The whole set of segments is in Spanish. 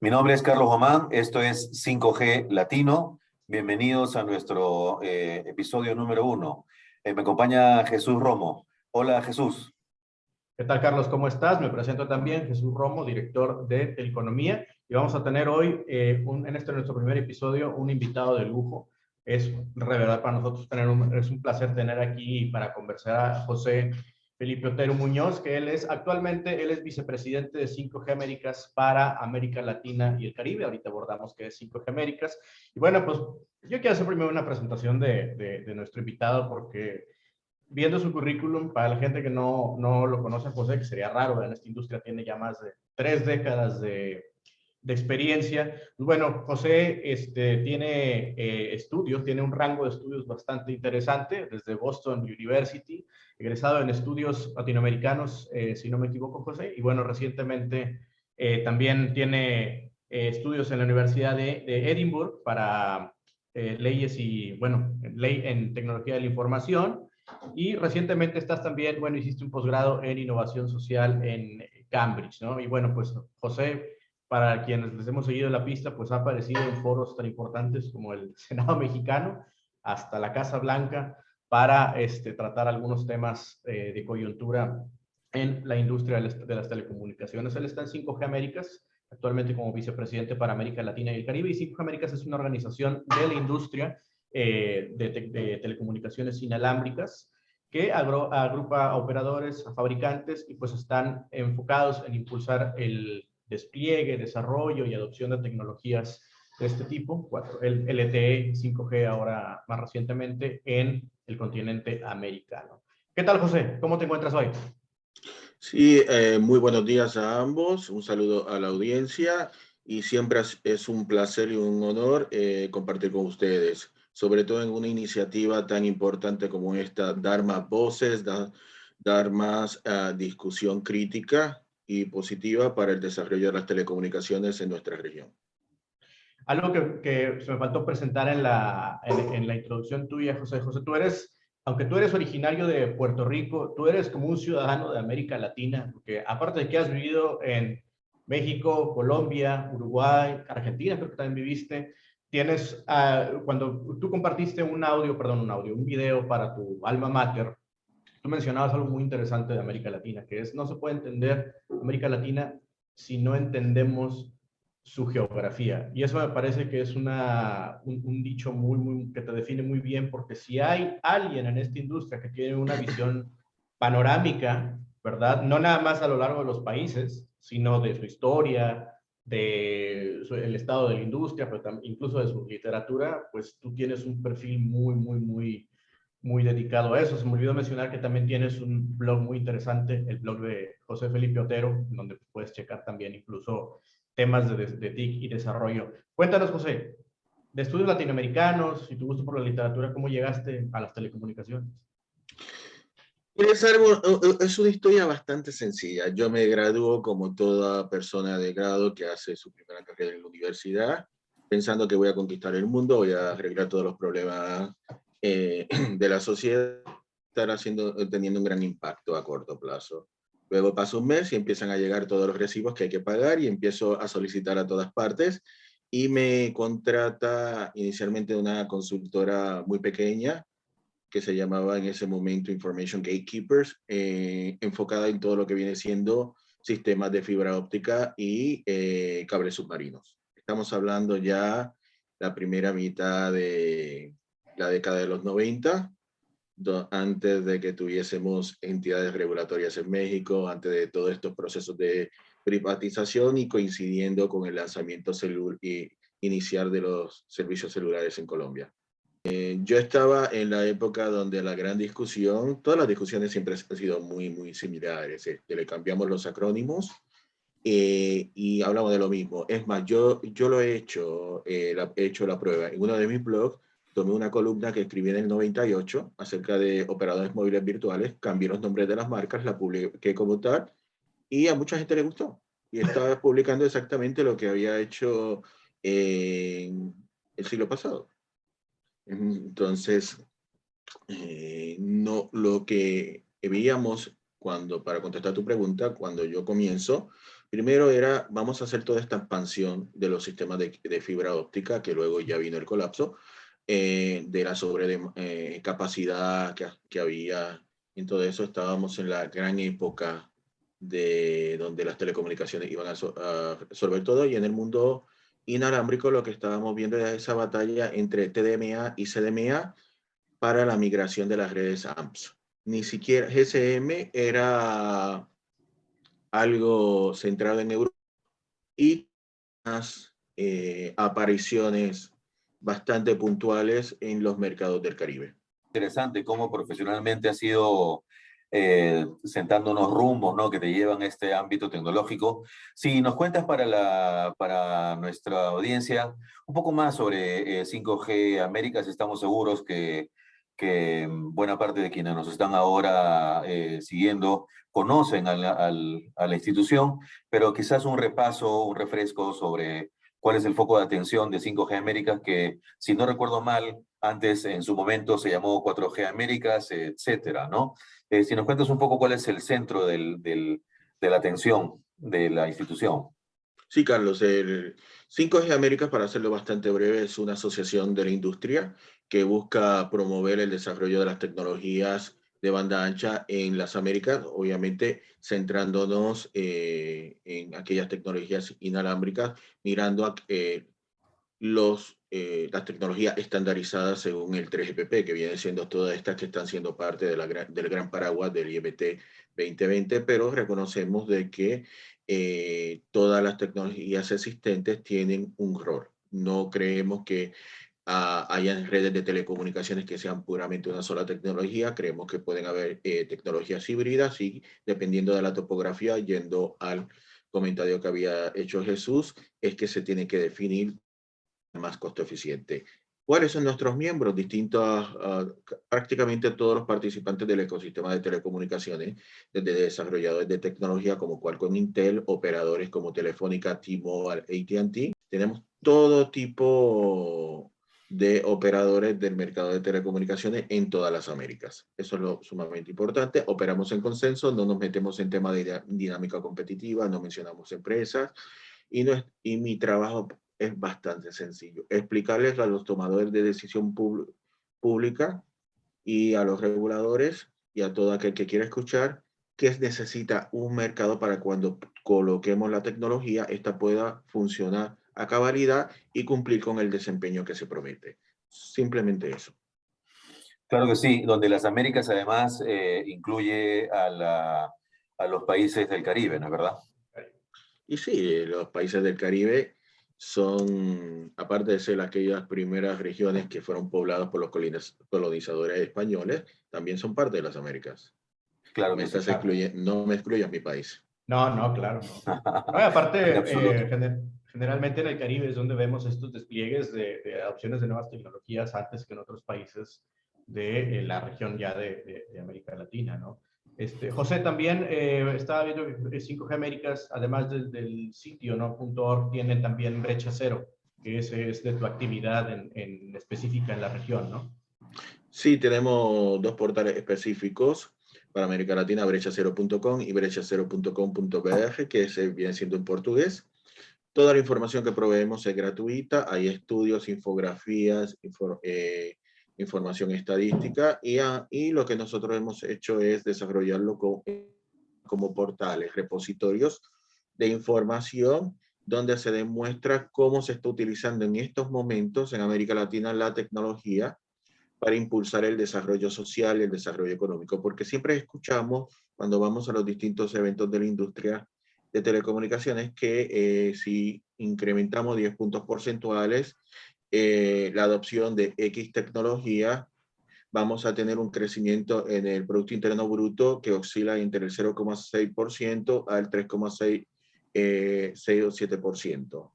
Mi nombre es Carlos Román, esto es 5G Latino. Bienvenidos a nuestro episodio número 1. Me acompaña Jesús Romo. Hola Jesús. ¿Qué tal, Carlos? ¿Cómo estás? Me presento también, Jesús Romo, director de Teleconomía, y vamos a tener hoy, en este nuestro primer episodio, un invitado de lujo. Es de verdad para nosotros es un placer tener aquí para conversar a José Felipe Otero Muñoz, que él es vicepresidente de 5G Américas para América Latina y el Caribe. Ahorita abordamos qué es 5G Américas. Y bueno, pues yo quiero hacer primero una presentación de nuestro invitado porque viendo su currículum, para la gente que no lo conoce a José, que sería raro, en esta industria tiene ya más de 3 décadas de experiencia. Bueno, José tiene estudios, tiene un rango de estudios bastante interesante, desde Boston University, egresado en estudios latinoamericanos, si no me equivoco, José, y bueno, recientemente también tiene estudios en la Universidad de Edinburgh para leyes y, bueno, ley en tecnología de la información. Y recientemente estás también, bueno, hiciste un posgrado en innovación social en Cambridge, ¿no? Y bueno, pues José, para quienes les hemos seguido la pista, pues ha aparecido en foros tan importantes como el Senado mexicano, hasta la Casa Blanca, para tratar algunos temas de coyuntura en la industria de las telecomunicaciones. Él está en 5G Américas, actualmente como vicepresidente para América Latina y el Caribe, y 5G Américas es una organización de la industria de telecomunicaciones inalámbricas que agrupa a operadores, a fabricantes y pues están enfocados en impulsar el despliegue, desarrollo y adopción de tecnologías de este tipo, el LTE 5G ahora más recientemente en el continente americano. ¿Qué tal, José? ¿Cómo te encuentras hoy? Sí, muy buenos días a ambos, un saludo a la audiencia y siempre es un placer y un honor compartir con ustedes, sobre todo en una iniciativa tan importante como esta, dar más voces, dar más discusión crítica y positiva para el desarrollo de las telecomunicaciones en nuestra región. Algo que se me faltó presentar en la introducción tuya, José. José, aunque tú eres originario de Puerto Rico, tú eres como un ciudadano de América Latina, porque aparte de que has vivido en México, Colombia, Uruguay, Argentina, creo que también viviste, cuando tú compartiste un video para tu alma mater, tú mencionabas algo muy interesante de América Latina, que es no se puede entender América Latina si no entendemos su geografía. Y eso me parece que es un dicho que te define muy bien, porque si hay alguien en esta industria que tiene una visión panorámica, ¿verdad? No nada más a lo largo de los países, sino de su historia, el estado de la industria, pero incluso de su literatura, pues tú tienes un perfil muy dedicado a eso. Se me olvidó mencionar que también tienes un blog muy interesante, el blog de José Felipe Otero, donde puedes checar también incluso temas de TIC y desarrollo. Cuéntanos, José, de estudios latinoamericanos y tu gusto por la literatura, ¿cómo llegaste a las telecomunicaciones? Es una historia bastante sencilla. Yo me graduó como toda persona de grado que hace su primera carrera en la universidad, pensando que voy a conquistar el mundo, voy a arreglar todos los problemas de la sociedad, teniendo un gran impacto a corto plazo. Luego pasa un mes y empiezan a llegar todos los recibos que hay que pagar y empiezo a solicitar a todas partes y me contrata inicialmente una consultora muy pequeña que se llamaba en ese momento Information Gatekeepers, enfocada en todo lo que viene siendo sistemas de fibra óptica y cables submarinos. Estamos hablando ya la primera mitad de la década de los 90, antes de que tuviésemos entidades regulatorias en México, antes de todos estos procesos de privatización y coincidiendo con el lanzamiento inicial de los servicios celulares en Colombia. Yo estaba en la época donde la gran discusión, todas las discusiones siempre han sido muy similares, que le cambiamos los acrónimos y hablamos de lo mismo. Es más, yo lo he hecho, he hecho la prueba. En uno de mis blogs tomé una columna que escribí en el 98 acerca de operadores móviles virtuales, cambié los nombres de las marcas, la publiqué como tal y a mucha gente le gustó. Y estaba publicando exactamente lo que había hecho en el siglo pasado. Entonces, no, lo que veíamos para contestar tu pregunta, cuando yo comienzo, Primero era, vamos a hacer toda esta expansión de los sistemas de fibra óptica, que luego ya vino el colapso, de la sobrecapacidad que había. En todo eso estábamos en la gran época de donde las telecomunicaciones iban a resolver todo, y en el mundo inalámbrico lo que estábamos viendo era esa batalla entre TDMA y CDMA para la migración de las redes AMPS. Ni siquiera GSM era algo centrado en Europa y unas apariciones bastante puntuales en los mercados del Caribe. Interesante cómo profesionalmente has ido sentando unos rumbos, ¿no? Que te llevan a este ámbito tecnológico. Si nos cuentas para nuestra audiencia un poco más sobre 5G Américas, estamos seguros que buena parte de quienes nos están ahora siguiendo conocen a la institución, pero quizás un repaso, un refresco sobre cuál es el foco de atención de 5G Américas, que si no recuerdo mal, antes en su momento se llamó 4G Américas, etcétera, ¿no? Si nos cuentas un poco cuál es el centro de la atención de la institución. Sí, Carlos, el 5G Américas, para hacerlo bastante breve, es una asociación de la industria que busca promover el desarrollo de las tecnologías de banda ancha en las Américas, obviamente centrándonos en aquellas tecnologías inalámbricas, mirando a las tecnologías estandarizadas según el 3GPP, que vienen siendo todas estas que están siendo parte de del gran paraguas del IEBT 2020, pero reconocemos de que todas las tecnologías existentes tienen un rol. No creemos que hayan redes de telecomunicaciones que sean puramente una sola tecnología. Creemos que pueden haber tecnologías híbridas y dependiendo de la topografía, yendo al comentario que había hecho Jesús, es que se tiene que definir más costo eficiente. ¿Cuáles son nuestros miembros? Prácticamente todos los participantes del ecosistema de telecomunicaciones, desde desarrolladores de tecnología como Qualcomm, Intel, operadores como Telefónica, T-Mobile, AT&T. Tenemos todo tipo de operadores del mercado de telecomunicaciones en todas las Américas. Eso es lo sumamente importante. Operamos en consenso, no nos metemos en temas de dinámica competitiva, no mencionamos empresas, y mi trabajo es bastante sencillo. Explicarles a los tomadores de decisión pública y a los reguladores y a todo aquel que quiera escuchar que necesita un mercado para cuando coloquemos la tecnología, esta pueda funcionar a cabalidad y cumplir con el desempeño que se promete. Simplemente eso. Claro que sí, donde las Américas además incluye a los países del Caribe, ¿no es verdad? Y sí, los países del Caribe son, aparte de ser aquellas primeras regiones que fueron pobladas por los colonizadores españoles, también son parte de las Américas. Claro que sí. No me excluyas mi país. No, no, claro, no. No, y En aparte, absoluto. generalmente en el Caribe es donde vemos estos despliegues de adopciones de nuevas tecnologías antes que en otros países de la región ya de América Latina, ¿no? José, también estaba viendo que 5G Américas, además del sitio, ¿no? .org, tiene también Brecha Cero, que es de tu actividad en específica en la región, ¿no? Sí, tenemos dos portales específicos para América Latina, brechacero.com y brechacero.com.br, que viene siendo en portugués. Toda la información que proveemos es gratuita. Hay estudios, infografías, información estadística y lo que nosotros hemos hecho es desarrollarlo como portales, repositorios de información donde se demuestra cómo se está utilizando en estos momentos en América Latina la tecnología para impulsar el desarrollo social y el desarrollo económico, porque siempre escuchamos cuando vamos a los distintos eventos de la industria de telecomunicaciones que si incrementamos 10 puntos porcentuales la adopción de X tecnología, vamos a tener un crecimiento en el Producto Interno Bruto que oscila entre el 0,6% al 3,6 o 7%.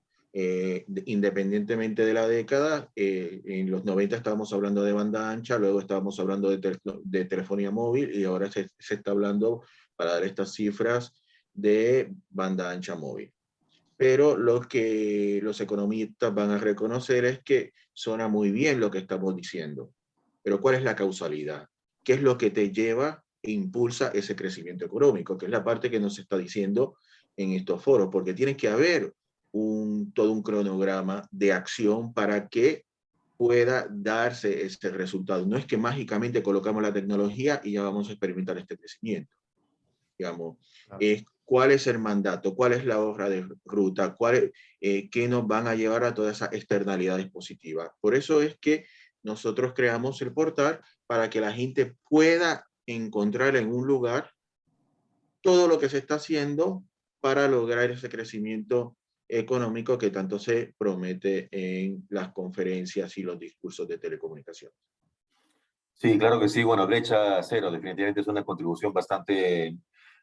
Independientemente de la década, en los 90 estábamos hablando de banda ancha, luego estábamos hablando de telefonía móvil y ahora se está hablando, para dar estas cifras, de banda ancha móvil. Pero lo que los economistas van a reconocer es que suena muy bien lo que estamos diciendo, pero ¿cuál es la causalidad? ¿Qué es lo que te lleva e impulsa ese crecimiento económico? Que es la parte que nos está diciendo en estos foros, porque tiene que haber todo un cronograma de acción para que pueda darse ese resultado. No es que mágicamente colocamos la tecnología y ya vamos a experimentar este crecimiento. Digamos, ¿cuál es el mandato? ¿Cuál es la hoja de ruta? ¿Qué nos van a llevar a todas esas externalidades positivas? Por eso es que nosotros creamos el portal para que la gente pueda encontrar en un lugar todo lo que se está haciendo para lograr ese crecimiento económico que tanto se promete en las conferencias y los discursos de telecomunicaciones. Sí, claro que sí. Bueno, Brecha Cero definitivamente es una contribución bastante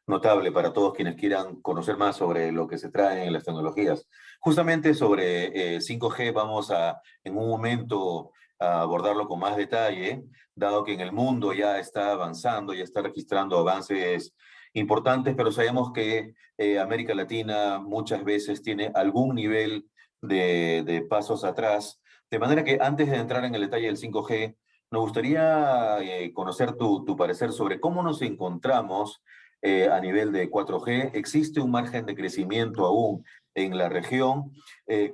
notable para todos quienes quieran conocer más sobre lo que se trae en las tecnologías. Justamente sobre 5G vamos a, en un momento, a abordarlo con más detalle, dado que en el mundo ya está avanzando, ya está registrando avances importantes, pero sabemos que América Latina muchas veces tiene algún nivel de pasos atrás. De manera que antes de entrar en el detalle del 5G, nos gustaría conocer tu parecer sobre cómo nos encontramos a nivel de 4G. ¿Existe un margen de crecimiento aún en la región?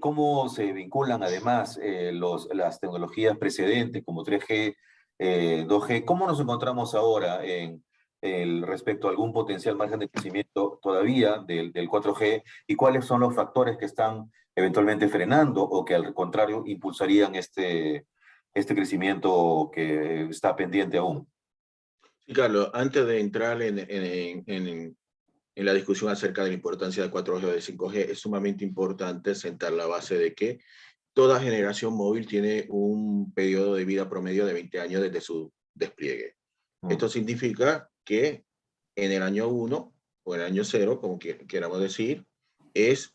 ¿Cómo se vinculan además las tecnologías precedentes como 3G, 2G? ¿Cómo nos encontramos ahora respecto a algún potencial margen de crecimiento todavía del 4G? ¿Y cuáles son los factores que están eventualmente frenando o que al contrario impulsarían este crecimiento que está pendiente aún? Sí, Carlos, antes de entrar en la discusión acerca de la importancia de 4G o de 5G, es sumamente importante sentar la base de que toda generación móvil tiene un periodo de vida promedio de 20 años desde su despliegue. Esto significa que en el año 1 o el año 0, como queramos decir, es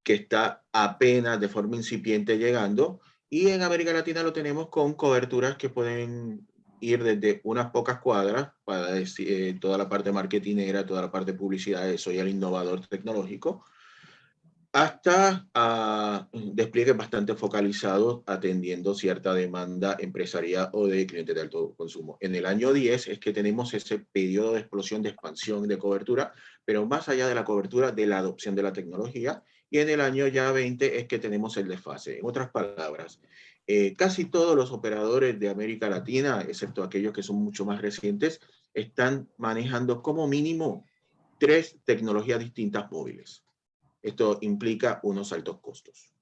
que está apenas de forma incipiente llegando, y en América Latina lo tenemos con coberturas que pueden ir desde unas pocas cuadras para decir, toda la parte marketingera, toda la parte de publicidad, eso y el innovador tecnológico, hasta despliegues bastante focalizados atendiendo cierta demanda empresarial o de clientes de alto consumo. En el año 10 es que tenemos ese periodo de explosión, de expansión, de cobertura, pero más allá de la cobertura, de la adopción de la tecnología, y en el año ya 20 es que tenemos el desfase. En otras palabras, casi todos los operadores de América Latina, excepto aquellos que son mucho más recientes, están manejando como mínimo 3 tecnologías distintas móviles. Esto implica unos altos costos.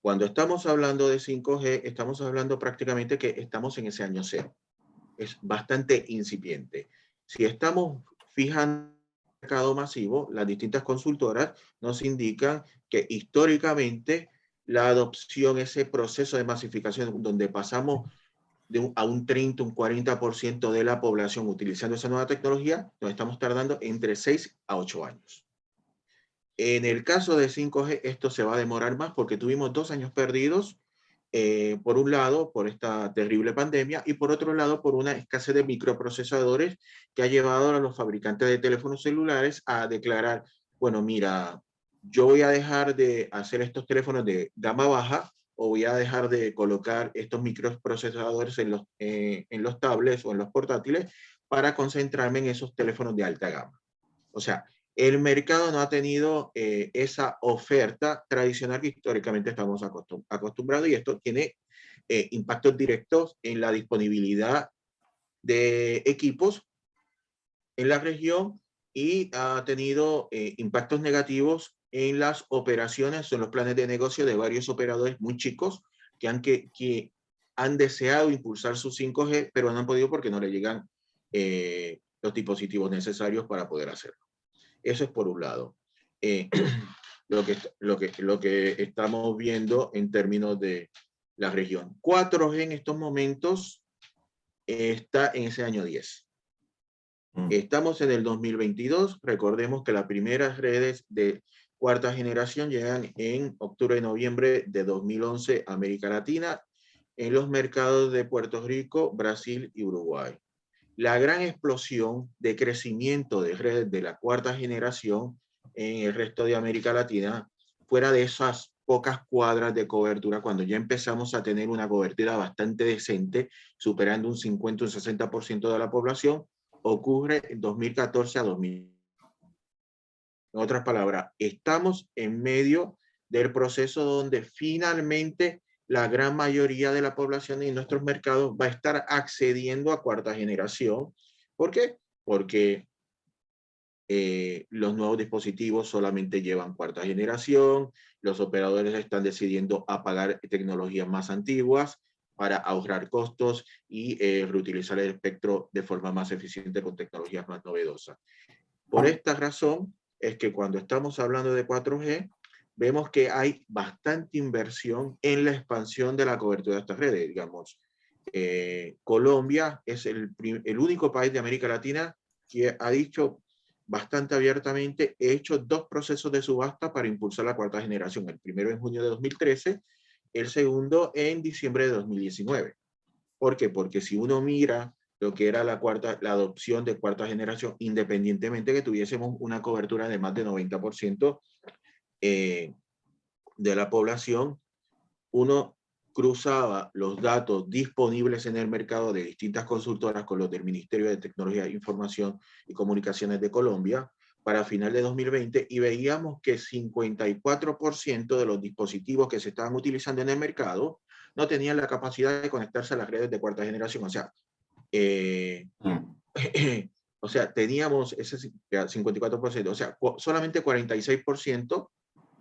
Cuando estamos hablando de 5G, estamos hablando prácticamente que estamos en ese año 0. Es bastante incipiente. Si estamos fijando el mercado masivo, las distintas consultoras nos indican que históricamente la adopción, ese proceso de masificación donde pasamos a un 30, un 40% de la población utilizando esa nueva tecnología, nos estamos tardando entre 6 a 8 años. En el caso de 5G, esto se va a demorar más porque tuvimos 2 años perdidos, por un lado, por esta terrible pandemia, y por otro lado, por una escasez de microprocesadores que ha llevado a los fabricantes de teléfonos celulares a declarar, bueno, mira, yo voy a dejar de hacer estos teléfonos de gama baja o voy a dejar de colocar estos microprocesadores en los tablets o en los portátiles para concentrarme en esos teléfonos de alta gama. O sea, el mercado no ha tenido esa oferta tradicional que históricamente estamos acostumbrados, y esto tiene impactos directos en la disponibilidad de equipos en la región, y ha tenido impactos negativos en las operaciones, en los planes de negocio de varios operadores muy chicos que han deseado impulsar su 5G, pero no han podido porque no le llegan los dispositivos necesarios para poder hacerlo. Eso es por un lado. Lo que estamos viendo en términos de la región. 4G en estos momentos está en ese año 10. Estamos en el 2022. Recordemos que las primeras redes de cuarta generación llegan en octubre y noviembre de 2011 a América Latina, en los mercados de Puerto Rico, Brasil y Uruguay. La gran explosión de crecimiento de redes de la cuarta generación en el resto de América Latina, fuera de esas pocas cuadras de cobertura, cuando ya empezamos a tener una cobertura bastante decente, superando un 50 o un 60% de la población, ocurre en 2014 a 2000. En otras palabras, estamos en medio del proceso donde finalmente la gran mayoría de la población en nuestros mercados va a estar accediendo a cuarta generación. ¿Por qué? Porque los nuevos dispositivos solamente llevan cuarta generación, los operadores están decidiendo apagar tecnologías más antiguas para ahorrar costos y reutilizar el espectro de forma más eficiente con tecnologías más novedosas. Por esta razón es que cuando estamos hablando de 4G, vemos que hay bastante inversión en la expansión de la cobertura de estas redes. Digamos, Colombia es el único país de América Latina que ha dicho bastante abiertamente, he hecho 2 procesos de subasta para impulsar la cuarta generación. El primero en junio de 2013, el segundo en diciembre de 2019. ¿Por qué? Porque si uno mira lo que era la adopción de cuarta generación, independientemente que tuviésemos una cobertura de más de 90% de la población, uno cruzaba los datos disponibles en el mercado de distintas consultoras con los del Ministerio de Tecnología, Información y Comunicaciones de Colombia para final de 2020 y veíamos que 54% de los dispositivos que se estaban utilizando en el mercado no tenían la capacidad de conectarse a las redes de cuarta generación. O sea, teníamos ese 54%, o sea, solamente 46%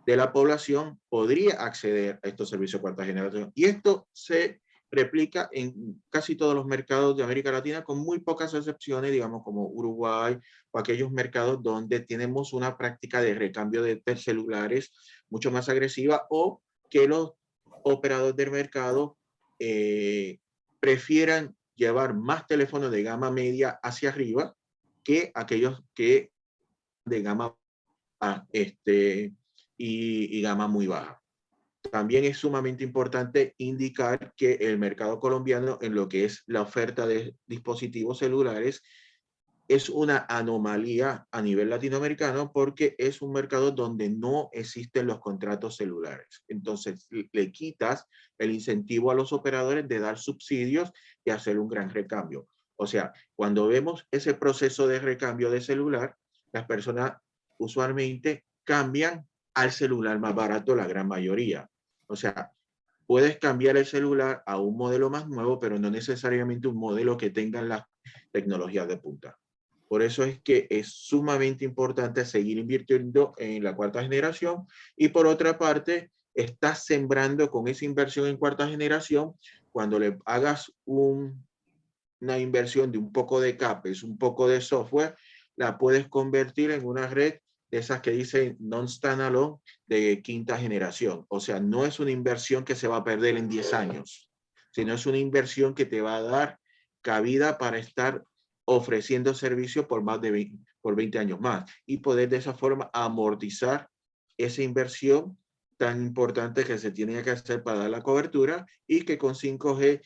de la población podría acceder a estos servicios de cuarta generación. Y esto se replica en casi todos los mercados de América Latina, con muy pocas excepciones, digamos, como Uruguay o aquellos mercados donde tenemos una práctica de recambio de celulares mucho más agresiva o que los operadores del mercado prefieran llevar más teléfonos de gama media hacia arriba que aquellos que de gama y gama muy baja. También es sumamente importante indicar que el mercado colombiano en lo que es la oferta de dispositivos celulares es una anomalía a nivel latinoamericano porque es un mercado donde no existen los contratos celulares. Entonces, le quitas el incentivo a los operadores de dar subsidios y hacer un gran recambio. O sea, cuando vemos ese proceso de recambio de celular, las personas usualmente cambian al celular más barato, la gran mayoría. O sea, puedes cambiar el celular a un modelo más nuevo, pero no necesariamente un modelo que tenga las tecnologías de punta. Por eso es que es sumamente importante seguir invirtiendo en la cuarta generación y por otra parte, estás sembrando con esa inversión en cuarta generación, cuando le hagas una inversión de un poco de CAPEX, un poco de software, la puedes convertir en una red de esas que dicen non-standalone de quinta generación. O sea, no es una inversión que se va a perder en 10 años, sino es una inversión que te va a dar cabida para estar ofreciendo servicios por más de 20 años más y poder de esa forma amortizar esa inversión tan importante que se tiene que hacer para dar la cobertura y que con 5G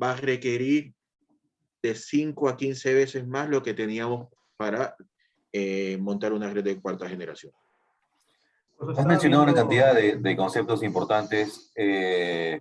va a requerir de 5 a 15 veces más lo que teníamos para montar una red de cuarta generación. Pues Has mencionado una cantidad de conceptos importantes,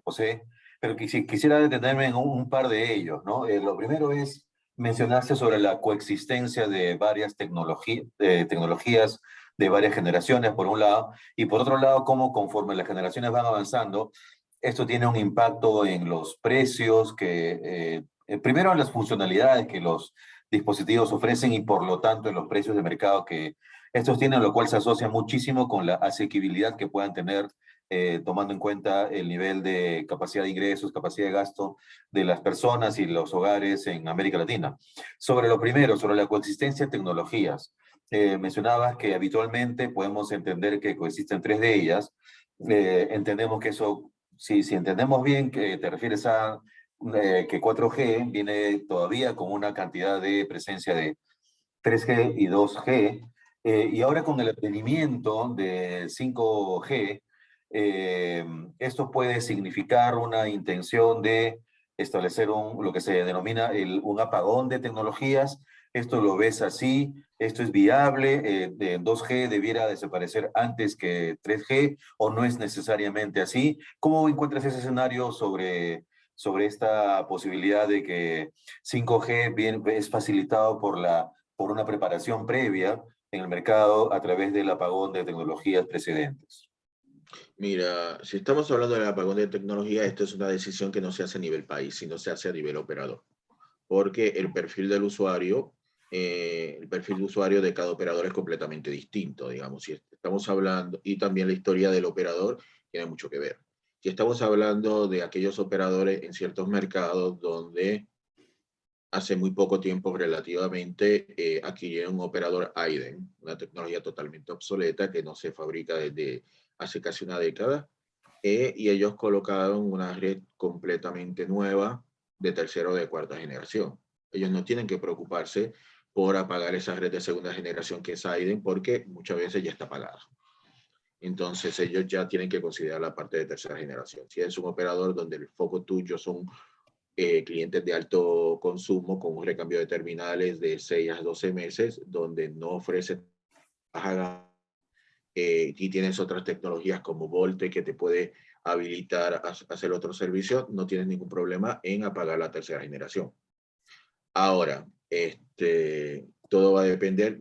José, pero quisiera detenerme en un par de ellos, ¿no? Lo primero es mencionaste sobre la coexistencia de varias tecnologías de varias generaciones, por un lado, y por otro lado, cómo conforme las generaciones van avanzando, esto tiene un impacto en los precios, primero en las funcionalidades que los dispositivos ofrecen y por lo tanto en los precios de mercado que estos tienen, lo cual se asocia muchísimo con la asequibilidad que puedan tener, tomando en cuenta el nivel de capacidad de ingresos, capacidad de gasto de las personas y los hogares en América Latina. Sobre lo primero, sobre la coexistencia de tecnologías, mencionabas que habitualmente podemos entender que coexisten 3 de ellas. Entendemos que eso, si entendemos bien que te refieres a que 4G viene todavía con una cantidad de presencia de 3G y 2G, y ahora con el advenimiento de 5G, esto puede significar una intención de establecer lo que se denomina un apagón de tecnologías. ¿Esto lo ves así? ¿Esto es viable? ¿De 2G debiera desaparecer antes que 3G o no es necesariamente así? ¿Cómo encuentras ese escenario sobre esta posibilidad de que 5G es facilitado por una preparación previa en el mercado a través del apagón de tecnologías precedentes? Mira, si estamos hablando del apagón de tecnología, esto es una decisión que no se hace a nivel país, sino se hace a nivel operador. Porque el perfil del usuario, el perfil de usuario de cada operador es completamente distinto, digamos. Si estamos hablando, y también la historia del operador tiene mucho que ver. Si estamos hablando de aquellos operadores en ciertos mercados donde hace muy poco tiempo relativamente adquirieron un operador AIDEN, una tecnología totalmente obsoleta que no se fabrica desde hace casi una década, y ellos colocaron una red completamente nueva de tercera o de cuarta generación. Ellos no tienen que preocuparse por apagar esa red de segunda generación que es AIDEN porque muchas veces ya está apagada. Entonces ellos ya tienen que considerar la parte de tercera generación. Si es un operador donde el foco tuyo son clientes de alto consumo con un recambio de terminales de 6 a 12 meses, donde no ofrece y tienes otras tecnologías como Volte que te puede habilitar a hacer otros servicios, no tienes ningún problema en apagar la tercera generación. Ahora, todo va a depender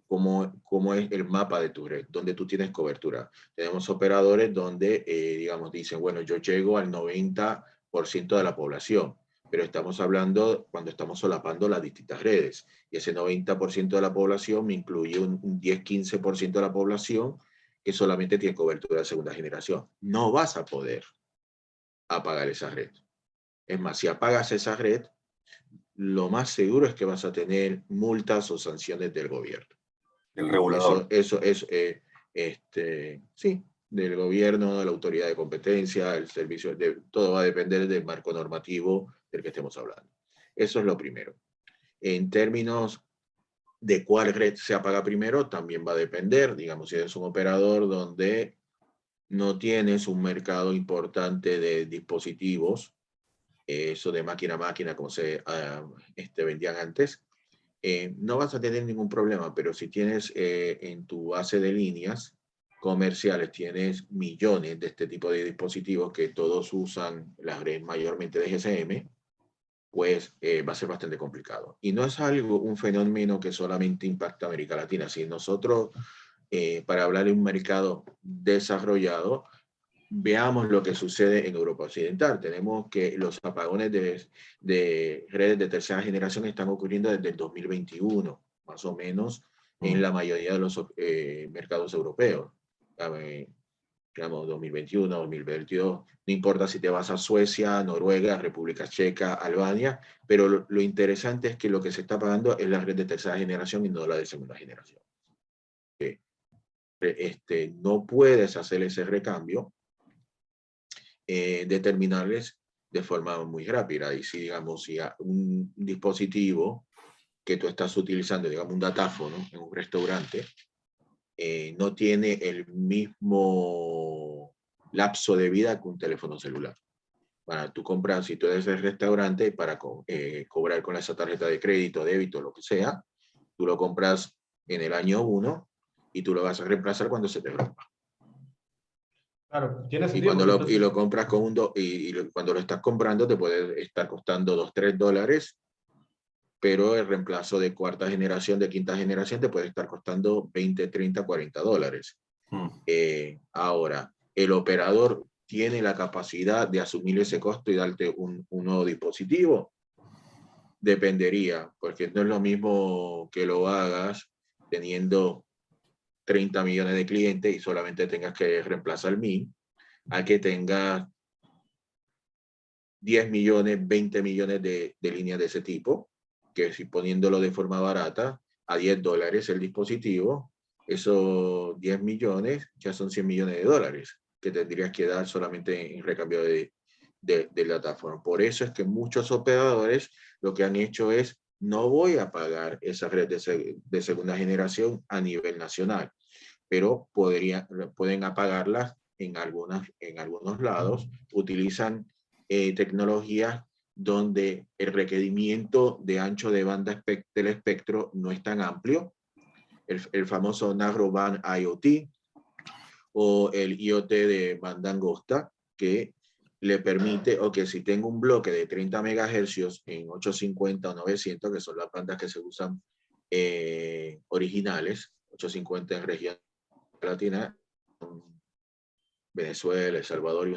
cómo es el mapa de tu red, donde tú tienes cobertura. Tenemos operadores donde, digamos, dicen, bueno, yo llego al 90% de la población, pero estamos hablando cuando estamos solapando las distintas redes. Y ese 90% de la población me incluye un 10-15% de la población que solamente tiene cobertura de segunda generación. No vas a poder apagar esa red. Es más, si apagas esa red, lo más seguro es que vas a tener multas o sanciones del gobierno. El regulador. Eso es, sí, del gobierno, de la autoridad de competencia, el servicio, todo va a depender del marco normativo del que estemos hablando. Eso es lo primero. En términos de cuál red se apaga primero, también va a depender, digamos, si eres un operador donde no tienes un mercado importante de dispositivos, eso de máquina a máquina como se vendían antes, no vas a tener ningún problema, pero si tienes en tu base de líneas comerciales, tienes millones de este tipo de dispositivos que todos usan las redes mayormente de GSM, pues va a ser bastante complicado. Y no es algo, un fenómeno que solamente impacta a América Latina. Si nosotros, para hablar de un mercado desarrollado, veamos lo que sucede en Europa Occidental. Tenemos que los apagones de redes de tercera generación están ocurriendo desde el 2021, más o menos, en la mayoría de los mercados europeos. Digamos, 2021, 2022, no importa si te vas a Suecia, Noruega, República Checa, Albania, pero lo interesante es que lo que se está pagando es la red de tercera generación y no la de segunda generación. No puedes hacer ese recambio, determinarles de forma muy rápida. Y si, digamos, si un dispositivo que tú estás utilizando, digamos, un datáfono en un restaurante, no tiene el mismo lapso de vida que un teléfono celular. Para tú compras, si tú eres el restaurante, para cobrar con esa tarjeta de crédito, débito, lo que sea, tú lo compras en el año 1 y tú lo vas a reemplazar cuando se te rompa. Claro, tiene Y sentido cuando porque lo entonces, compras con cuando lo estás comprando te puede estar costando $2-3, pero el reemplazo de cuarta generación, de quinta generación, te puede estar costando $20, $30, $40. Ahora, el operador tiene la capacidad de asumir ese costo y darte un nuevo dispositivo. Dependería, porque no es lo mismo que lo hagas teniendo 30 millones de clientes y solamente tengas que reemplazar 1,000, a que tengas 10 millones, 20 millones de líneas de ese tipo, que si poniéndolo de forma barata, a $10 el dispositivo, esos 10 millones ya son 100 millones de dólares que tendrías que dar solamente en recambio del datáfono. Por eso es que muchos operadores lo que han hecho es, no voy a pagar esa red de segunda generación a nivel nacional, pero pueden apagarlas en algunos lados, utilizan tecnologías donde el requerimiento de ancho de banda del espectro no es tan amplio, el famoso Narrowband IoT o el IoT de banda angosta, que le permite, o que si tengo un bloque de 30 MHz en 850 o 900, que son las bandas que se usan originales, 850 en región latina, Venezuela, El Salvador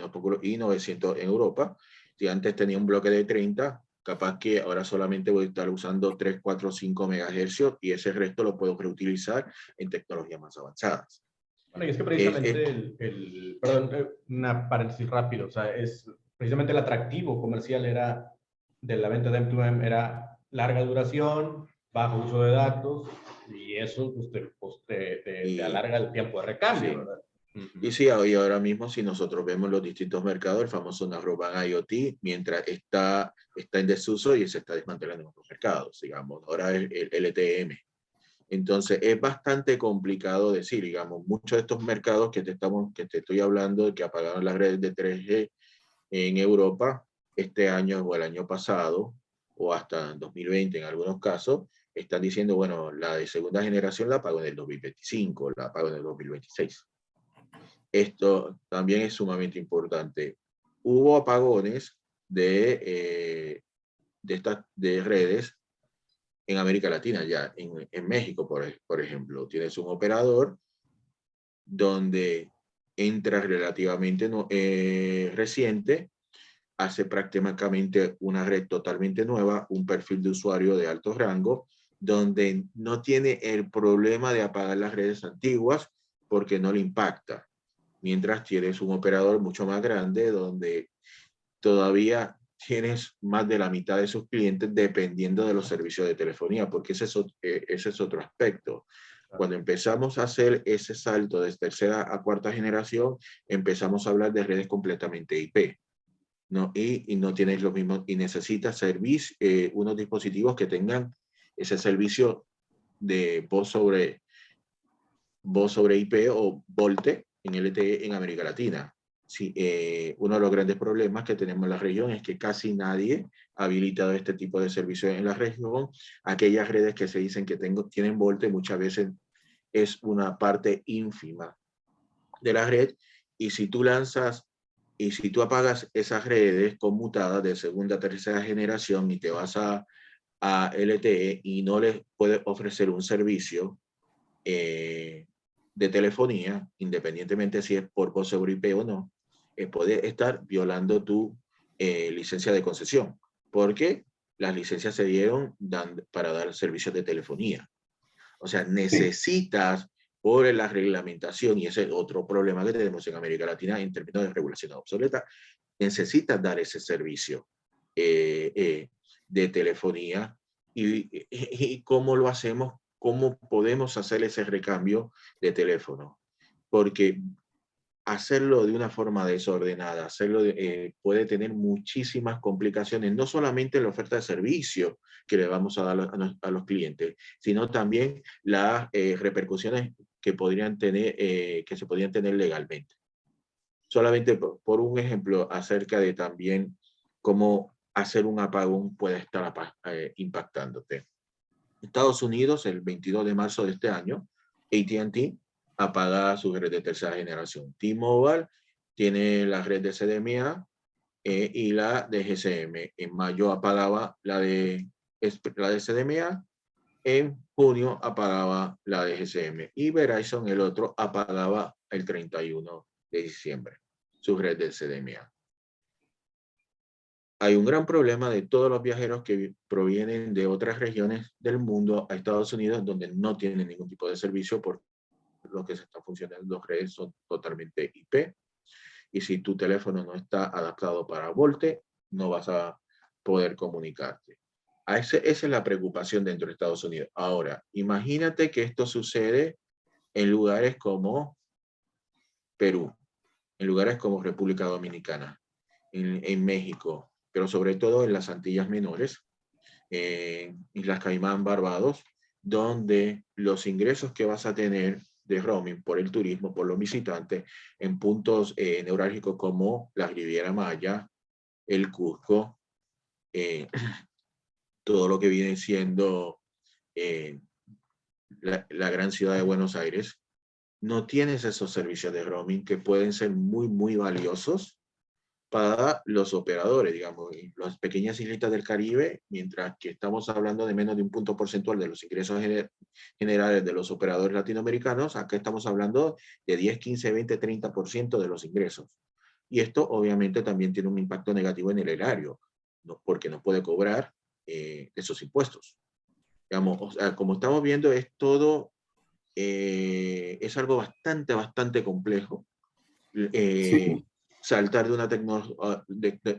y 900 en Europa. Si antes tenía un bloque de 30, capaz que ahora solamente voy a estar usando 3, 4, 5 megahercios y ese resto lo puedo reutilizar en tecnologías más avanzadas. Bueno, y es que precisamente perdón, una paréntesis rápido, o sea, es precisamente el atractivo comercial era de la venta de M2M era larga duración, bajo uso de datos, y eso te alarga el tiempo de recambio, sí. ¿verdad? Y sí, y ahora mismo si nosotros vemos los distintos mercados, el famoso Narrowband IoT, mientras está en desuso y se está desmantelando en otros mercados, digamos, ahora es el LTE-M. Entonces es bastante complicado decir, digamos, muchos de estos mercados que te estoy hablando, que apagaron las redes de 3G en Europa este año o el año pasado, o hasta 2020 en algunos casos, están diciendo, bueno, la de segunda generación la pago en el 2025, la pago en el 2026. Esto también es sumamente importante. Hubo apagones de redes en América Latina, ya en México, por ejemplo. Tienes un operador donde entra relativamente reciente, hace prácticamente una red totalmente nueva, un perfil de usuario de alto rango, donde no tiene el problema de apagar las redes antiguas porque no le impacta. Mientras tienes un operador mucho más grande donde todavía tienes más de la mitad de sus clientes dependiendo de los servicios de telefonía, porque ese es otro aspecto. Cuando empezamos a hacer ese salto de tercera a cuarta generación, empezamos a hablar de redes completamente IP, ¿no? Y no tienes los mismos, y necesitas unos dispositivos que tengan ese servicio de voz sobre IP o VoLTE en LTE en América Latina. Sí, uno de los grandes problemas que tenemos en la región es que casi nadie ha habilitado este tipo de servicios en la región. Aquellas redes que se dicen que tienen VoLTE muchas veces es una parte ínfima de la red, y si tú apagas esas redes conmutadas de segunda a tercera generación y te vas a LTE y no les puedes ofrecer un servicio de telefonía, independientemente si es por voz sobre IP o no, puede estar violando tu licencia de concesión, porque las licencias se dieron para dar servicios de telefonía. O sea, necesitas, por la reglamentación, y ese es otro problema que tenemos en América Latina en términos de regulación obsoleta, necesitas dar ese servicio de telefonía. Y cómo lo hacemos, cómo podemos hacer ese recambio de teléfono, porque hacerlo de una forma desordenada, puede tener muchísimas complicaciones, no solamente en la oferta de servicio que le vamos a dar a los clientes, sino también las repercusiones que se podrían tener legalmente. Solamente por un ejemplo acerca de también cómo hacer un apagón puede estar impactándote. Estados Unidos, el 22 de marzo de este año, AT&T apaga su red de tercera generación. T-Mobile tiene la red de CDMA y la de GSM. En mayo apagaba la de CDMA, en junio apagaba la de GSM, y Verizon, el otro, apagaba el 31 de diciembre su red de CDMA. Hay un gran problema de todos los viajeros que provienen de otras regiones del mundo a Estados Unidos, donde no tienen ningún tipo de servicio por lo que se está funcionando. Las redes son totalmente IP, y si tu teléfono no está adaptado para VoLTE, no vas a poder comunicarte. Esa es la preocupación dentro de Estados Unidos. Ahora, imagínate que esto sucede en lugares como Perú, en lugares como República Dominicana, en México, pero sobre todo en las Antillas Menores, Islas Caimán, Barbados, donde los ingresos que vas a tener de roaming por el turismo, por los visitantes, en puntos neurálgicos como la Riviera Maya, el Cusco, todo lo que viene siendo la gran ciudad de Buenos Aires, no tienes esos servicios de roaming que pueden ser muy, muy valiosos para los operadores, digamos, en las pequeñas islitas del Caribe, mientras que estamos hablando de menos de un punto porcentual de los ingresos generales de los operadores latinoamericanos, acá estamos hablando de 10, 15, 20, 30% de los ingresos. Y esto obviamente también tiene un impacto negativo en el erario, ¿no? Porque no puede cobrar esos impuestos. Digamos, o sea, como estamos viendo, es todo, es algo bastante complejo. Sí. Saltar de una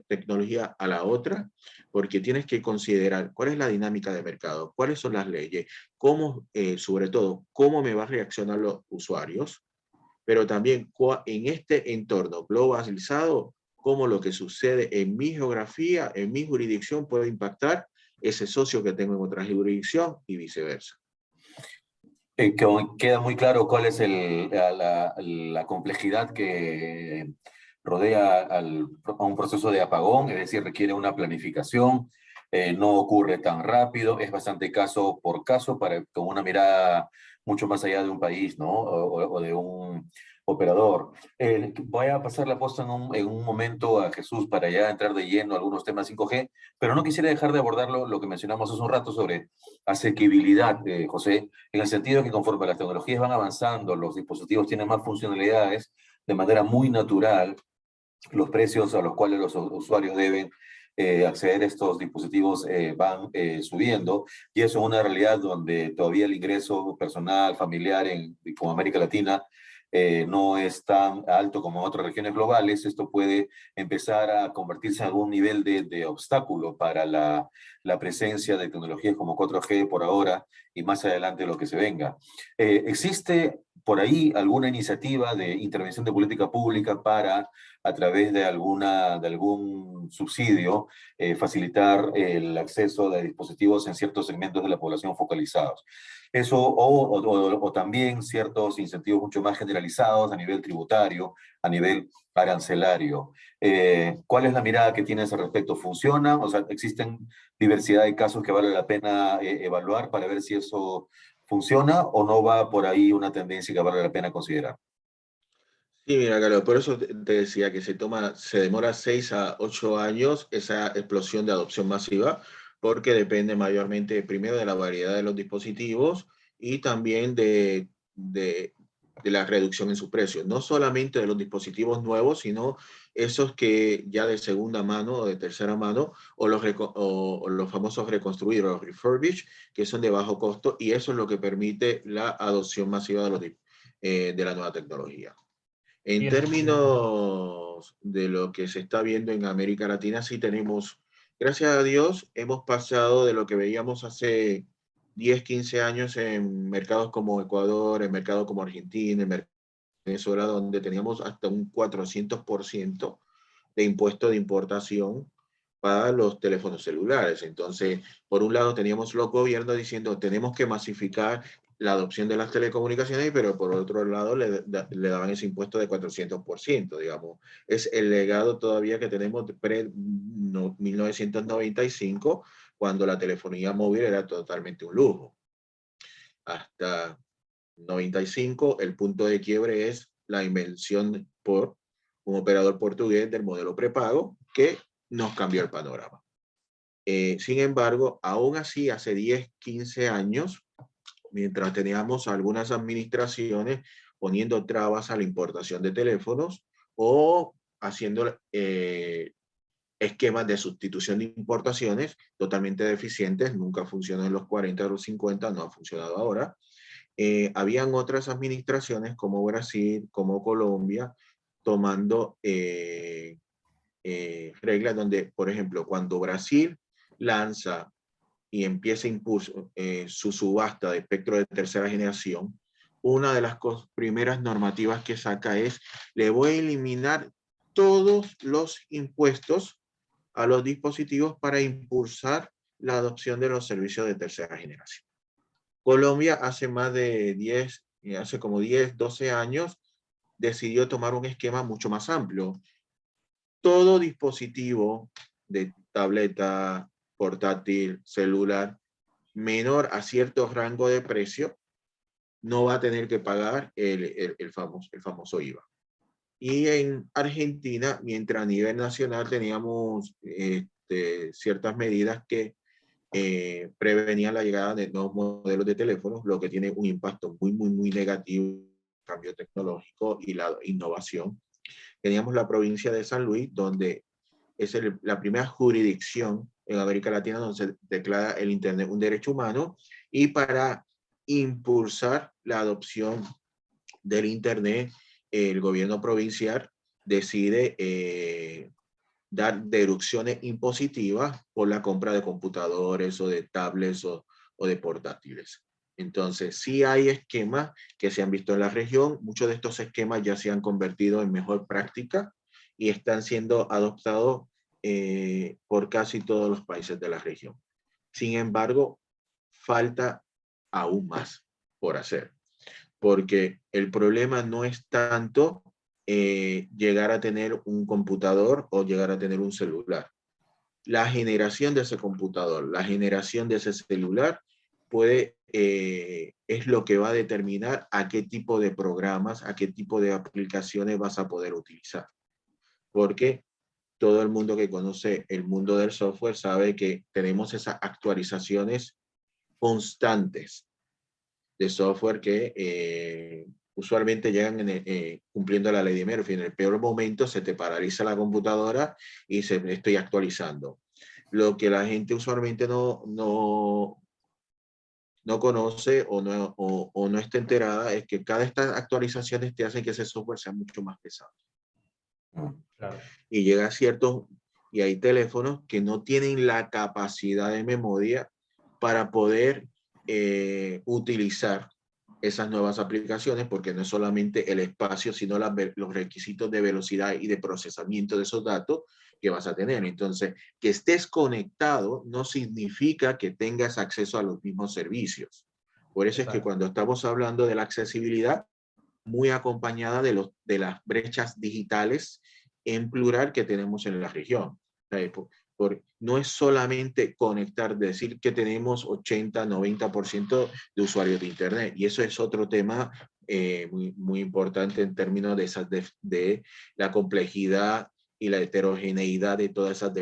tecnología a la otra, porque tienes que considerar cuál es la dinámica de mercado, cuáles son las leyes, cómo, sobre todo, cómo me van a reaccionar los usuarios, pero también en este entorno globalizado, cómo lo que sucede en mi geografía, en mi jurisdicción, puede impactar ese socio que tengo en otra jurisdicción y viceversa. Queda muy claro cuál es la complejidad que rodea a un proceso de apagón, es decir, requiere una planificación, no ocurre tan rápido, es bastante caso por caso, con una mirada mucho más allá de un país, ¿no? O de un operador. Voy a pasar la posta en un momento a Jesús para ya entrar de lleno a algunos temas 5G, pero no quisiera dejar de abordar lo que mencionamos hace un rato sobre asequibilidad, José, en el sentido que conforme las tecnologías van avanzando, los dispositivos tienen más funcionalidades, de manera muy natural, los precios a los cuales los usuarios deben acceder a estos dispositivos van subiendo, y eso es una realidad donde todavía el ingreso personal, familiar como América Latina no es tan alto como en otras regiones globales. Esto puede empezar a convertirse en algún nivel de obstáculo para la presencia de tecnologías como 4G por ahora y más adelante lo que se venga. ¿Existe por ahí alguna iniciativa de intervención de política pública para, a través de algún subsidio, facilitar el acceso de dispositivos en ciertos segmentos de la población focalizados? Eso, o también ciertos incentivos mucho más generalizados a nivel tributario, a nivel arancelario. ¿Cuál es la mirada que tienes al respecto? ¿Funciona? O sea, ¿existen diversidad de casos que vale la pena evaluar para ver si eso funciona, o no va por ahí una tendencia que vale la pena considerar? Sí, mira, Carlos, por eso te decía que se demora 6 a 8 años esa explosión de adopción masiva, porque depende mayormente primero de la variedad de los dispositivos y también de la reducción en su precio. No solamente de los dispositivos nuevos, sino esos que ya de segunda mano o de tercera mano, o los famosos reconstruidos, los refurbished, que son de bajo costo, y eso es lo que permite la adopción masiva de la nueva tecnología. En Bien. términos de lo que se está viendo en América Latina, sí tenemos, gracias a Dios, hemos pasado de lo que veíamos hace 10, 15 años en mercados como Ecuador, en mercados como Argentina, en Venezuela, donde teníamos hasta un 400% de impuesto de importación para los teléfonos celulares. Entonces, por un lado teníamos los gobiernos diciendo tenemos que masificar la adopción de las telecomunicaciones, pero por otro lado le daban ese impuesto de 400%, digamos. Es el legado todavía que tenemos de 1995, cuando la telefonía móvil era totalmente un lujo. Hasta 95, el punto de quiebre es la invención por un operador portugués del modelo prepago que nos cambió el panorama. Sin embargo, aún así, hace 10, 15 años, mientras teníamos algunas administraciones poniendo trabas a la importación de teléfonos o haciendo esquemas de sustitución de importaciones totalmente deficientes, nunca funcionó en los 40 o los 50, no ha funcionado ahora. Habían otras administraciones como Brasil, como Colombia, tomando reglas donde, por ejemplo, cuando Brasil lanza y empieza impulso su subasta de espectro de tercera generación, una de las primeras normativas que saca es: le voy a eliminar todos los impuestos a los dispositivos para impulsar la adopción de los servicios de tercera generación. Colombia hace más de 10, hace como 10, 12 años, decidió tomar un esquema mucho más amplio. Todo dispositivo de tableta, portátil, celular, menor a cierto rango de precio, no va a tener que pagar el famoso IVA. Y en Argentina, mientras a nivel nacional teníamos ciertas medidas que prevenían la llegada de nuevos modelos de teléfonos, lo que tiene un impacto muy negativo en el cambio tecnológico y la innovación. Teníamos la provincia de San Luis, donde es la primera jurisdicción en América Latina donde se declara el Internet un derecho humano, y para impulsar la adopción del Internet, el gobierno provincial decide dar deducciones impositivas por la compra de computadores o de tablets o de portátiles. Entonces, sí hay esquemas que se han visto en la región. Muchos de estos esquemas ya se han convertido en mejor práctica y están siendo adoptados por casi todos los países de la región. Sin embargo, falta aún más por hacer, porque el problema no es tanto llegar a tener un computador o llegar a tener un celular. La generación de ese computador, la generación de ese celular es lo que va a determinar a qué tipo de programas, a qué tipo de aplicaciones vas a poder utilizar. Porque todo el mundo que conoce el mundo del software sabe que tenemos esas actualizaciones constantes de software que usualmente llegan cumpliendo la ley de Murphy. En el peor momento se te paraliza la computadora y estoy actualizando. Lo que la gente usualmente no conoce o no está enterada es que cada estas actualizaciones te hacen que ese software sea mucho más pesado. Claro. Y y hay teléfonos que no tienen la capacidad de memoria para poder utilizar esas nuevas aplicaciones, porque no es solamente el espacio, sino los requisitos de velocidad y de procesamiento de esos datos que vas a tener. Entonces, que estés conectado no significa que tengas acceso a los mismos servicios. Por eso es que cuando estamos hablando de la accesibilidad, muy acompañada de las brechas digitales en plural que tenemos en la región. No es solamente conectar, decir que tenemos 80-90% de usuarios de Internet, y eso es otro tema muy importante en términos de la complejidad y la heterogeneidad de todas esas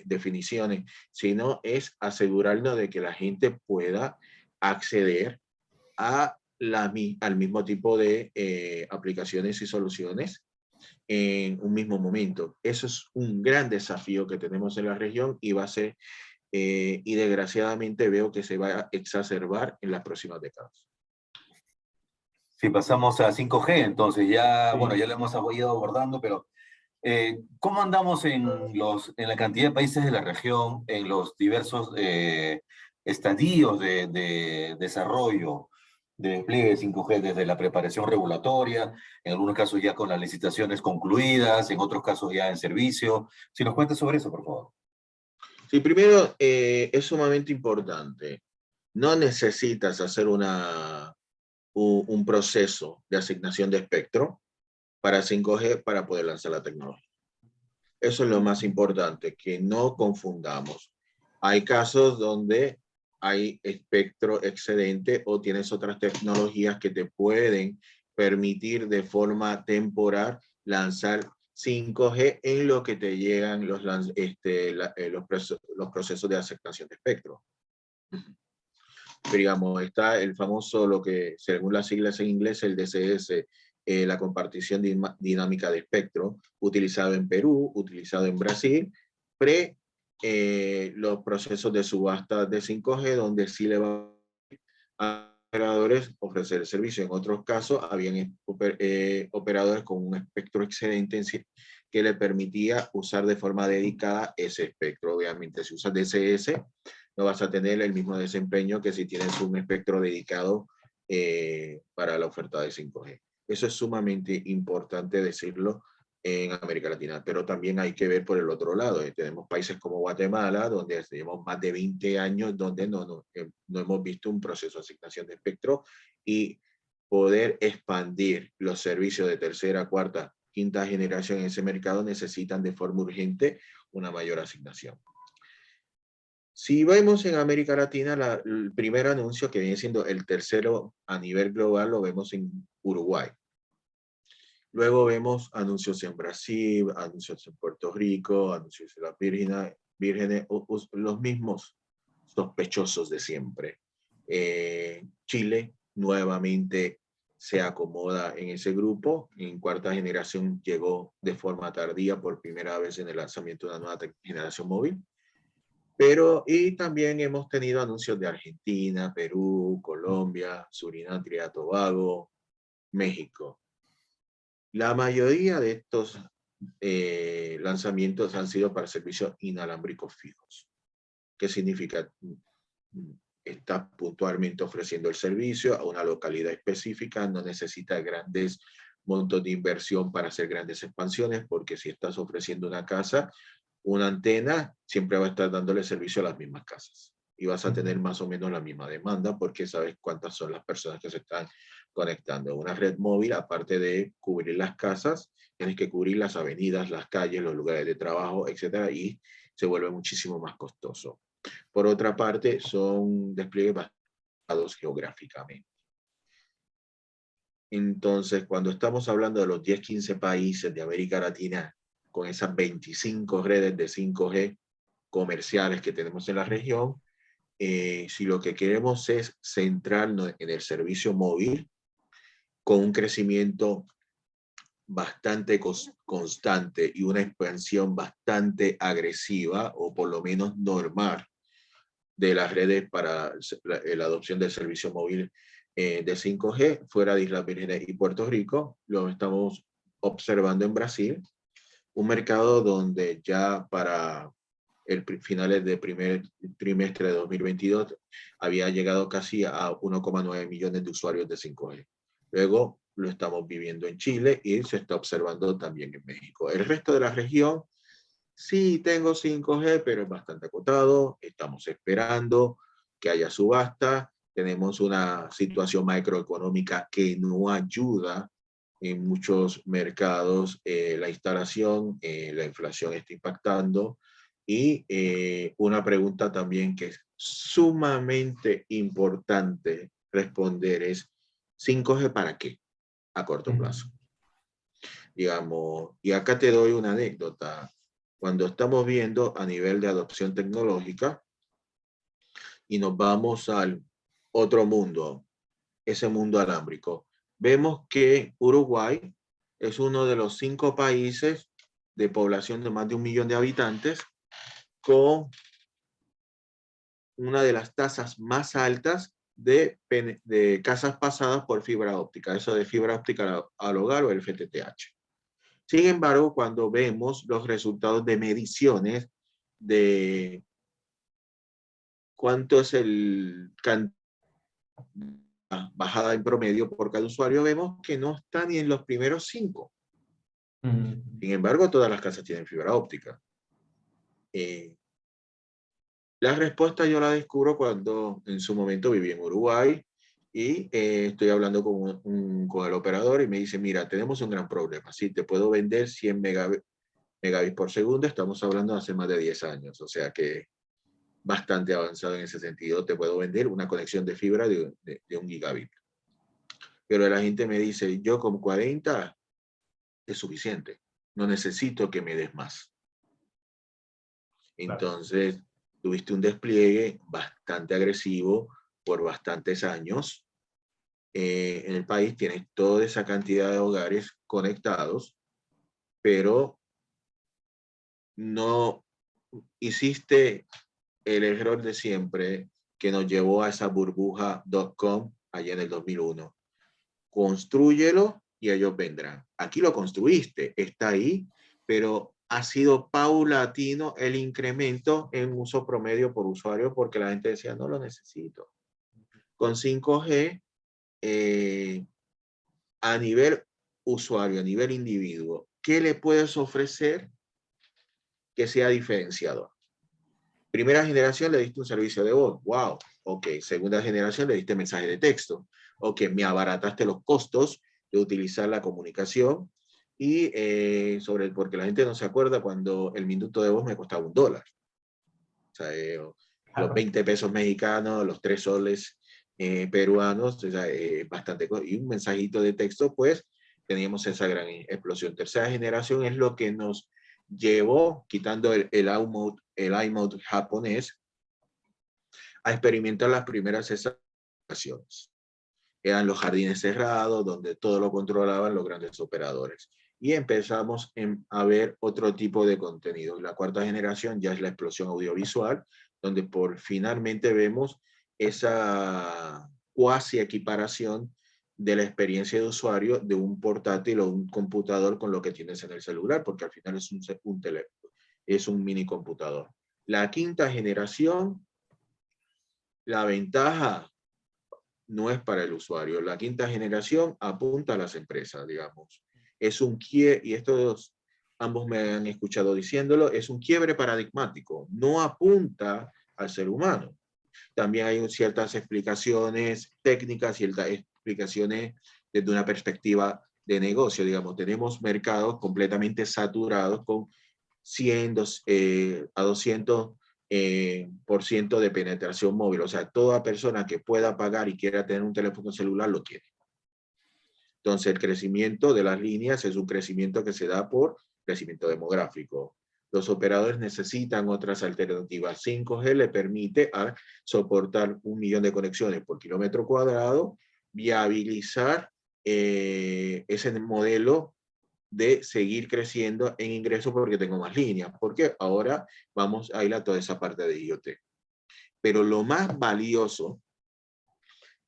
definiciones, sino es asegurarnos de que la gente pueda acceder al mismo tipo de aplicaciones y soluciones en un mismo momento. Eso es un gran desafío que tenemos en la región y va a ser, y desgraciadamente veo que se va a exacerbar en las próximas décadas. Si pasamos a 5G, entonces ya, Sí. bueno, ya lo hemos ido abordando, pero ¿cómo andamos en la cantidad de países de la región, en los diversos estadios de desarrollo, de despliegue de 5G, desde la preparación regulatoria, en algunos casos ya con las licitaciones concluidas, en otros casos ya en servicio? Si nos cuentas sobre eso, por favor. Sí, primero, es sumamente importante. No necesitas hacer un proceso de asignación de espectro para 5G para poder lanzar la tecnología. Eso es lo más importante, que no confundamos. Hay casos donde hay espectro excedente o tienes otras tecnologías que te pueden permitir de forma temporal lanzar 5G en lo que te llegan los procesos de aceptación de espectro. Pero digamos, está el famoso, lo que según las siglas en inglés, el DCS, la compartición dinámica de espectro, utilizado en Perú, utilizado en Brasil, los procesos de subasta de 5G, donde sí le va a operadores ofrecer el servicio. En otros casos, habían operadores con un espectro excedente que le permitía usar de forma dedicada ese espectro. Obviamente, si usas DCS, no vas a tener el mismo desempeño que si tienes un espectro dedicado para la oferta de 5G. Eso es sumamente importante decirlo en América Latina, pero también hay que ver por el otro lado. Tenemos países como Guatemala, donde tenemos más de 20 años, donde no hemos visto un proceso de asignación de espectro, y poder expandir los servicios de tercera, cuarta, quinta generación en ese mercado necesitan de forma urgente una mayor asignación. Si vemos en América Latina, el primer anuncio, que viene siendo el tercero a nivel global, lo vemos en Uruguay. Luego vemos anuncios en Brasil, anuncios en Puerto Rico, anuncios en las Vírgenes, los mismos sospechosos de siempre. Chile nuevamente se acomoda en ese grupo. En cuarta generación llegó de forma tardía por primera vez en el lanzamiento de una nueva generación móvil. Y también hemos tenido anuncios de Argentina, Perú, Colombia, Surinam, Trinidad y Tobago, México. La mayoría de estos lanzamientos han sido para servicios inalámbricos fijos. ¿Qué significa? Está puntualmente ofreciendo el servicio a una localidad específica, no necesita grandes montos de inversión para hacer grandes expansiones, porque si estás ofreciendo una casa, una antena siempre va a estar dándole servicio a las mismas casas y vas a tener más o menos la misma demanda porque sabes cuántas son las personas que se están conectando. Una red móvil, aparte de cubrir las casas, tienes que cubrir las avenidas, las calles, los lugares de trabajo, etcétera, y se vuelve muchísimo más costoso. Por otra parte, son despliegues basados geográficamente. Entonces, cuando estamos hablando de los 10, 15 países de América Latina, con esas 25 redes de 5G comerciales que tenemos en la región, si lo que queremos es centrarnos en el servicio móvil, con un crecimiento bastante constante y una expansión bastante agresiva, o por lo menos normal, de las redes para la adopción del servicio móvil de 5G fuera de Islas Vírgenes y Puerto Rico. Lo estamos observando en Brasil, un mercado donde ya para finales del primer trimestre de 2022 había llegado casi a 1,9 millones de usuarios de 5G. Luego lo estamos viviendo en Chile y se está observando también en México. El resto de la región, sí tengo 5G, pero es bastante acotado. Estamos esperando que haya subasta. Tenemos una situación macroeconómica que no ayuda en muchos mercados. La instalación, la inflación está impactando. Y una pregunta también que es sumamente importante responder es, ¿5G para qué a corto plazo? Digamos, y acá te doy una anécdota. Cuando estamos viendo a nivel de adopción tecnológica y nos vamos al otro mundo, ese mundo alámbrico, vemos que Uruguay es uno de los 5 países de población de más de 1 millón de habitantes con una de las tasas más altas de casas pasadas por fibra óptica, eso de fibra óptica al hogar o el FTTH. Sin embargo, cuando vemos los resultados de mediciones de cuánto es bajada en promedio por cada usuario, vemos que no está ni en los primeros 5. Sin embargo, todas las casas tienen fibra óptica. La respuesta yo la descubro cuando en su momento viví en Uruguay y estoy hablando con el operador y me dice, mira, tenemos un gran problema. Sí, te puedo vender 100 megabits por segundo, estamos hablando de hace más de 10 años, o sea que bastante avanzado en ese sentido. Te puedo vender una conexión de fibra de 1 gigabit. Pero la gente me dice, yo con 40 es suficiente, no necesito que me des más. Entonces, tuviste un despliegue bastante agresivo por bastantes años. En el país tienes toda esa cantidad de hogares conectados, pero no hiciste el error de siempre que nos llevó a esa burbuja.com allá en el 2001. Constrúyelo y ellos vendrán. Aquí lo construiste, está ahí, pero ha sido paulatino el incremento en uso promedio por usuario porque la gente decía, no lo necesito. Con 5G, a nivel usuario, a nivel individuo, ¿qué le puedes ofrecer que sea diferenciador? Primera generación le diste un servicio de voz, wow, ok. Segunda generación le diste mensaje de texto, ok, me abarataste los costos de utilizar la comunicación y porque la gente no se acuerda cuando el minuto de voz me costaba $1. O sea, los 20 pesos mexicanos, los 3 soles peruanos, o sea, bastante. Y un mensajito de texto, pues, teníamos esa gran explosión. Tercera generación es lo que nos llevó, quitando el iMode japonés, a experimentar las primeras estaciones. Eran los jardines cerrados, donde todo lo controlaban los grandes operadores. Y empezamos a ver otro tipo de contenido. La cuarta generación ya es la explosión audiovisual, donde finalmente vemos esa cuasi equiparación de la experiencia de usuario de un portátil o un computador con lo que tienes en el celular, porque al final es un teléfono, es un mini computador. La quinta generación, la ventaja no es para el usuario. La quinta generación apunta a las empresas, digamos. Es un quiebre, y estos ambos me han escuchado diciéndolo, es un quiebre paradigmático. No apunta al ser humano. También hay ciertas explicaciones técnicas, ciertas explicaciones desde una perspectiva de negocio. Digamos, tenemos mercados completamente saturados con 100 a 200 por ciento de penetración móvil. O sea, toda persona que pueda pagar y quiera tener un teléfono celular lo tiene. Entonces, el crecimiento de las líneas es un crecimiento que se da por crecimiento demográfico. Los operadores necesitan otras alternativas. 5G le permite soportar 1 millón de conexiones por kilómetro cuadrado, viabilizar ese modelo de seguir creciendo en ingresos porque tengo más líneas, porque ahora vamos a ir a toda esa parte de IoT. Pero lo más valioso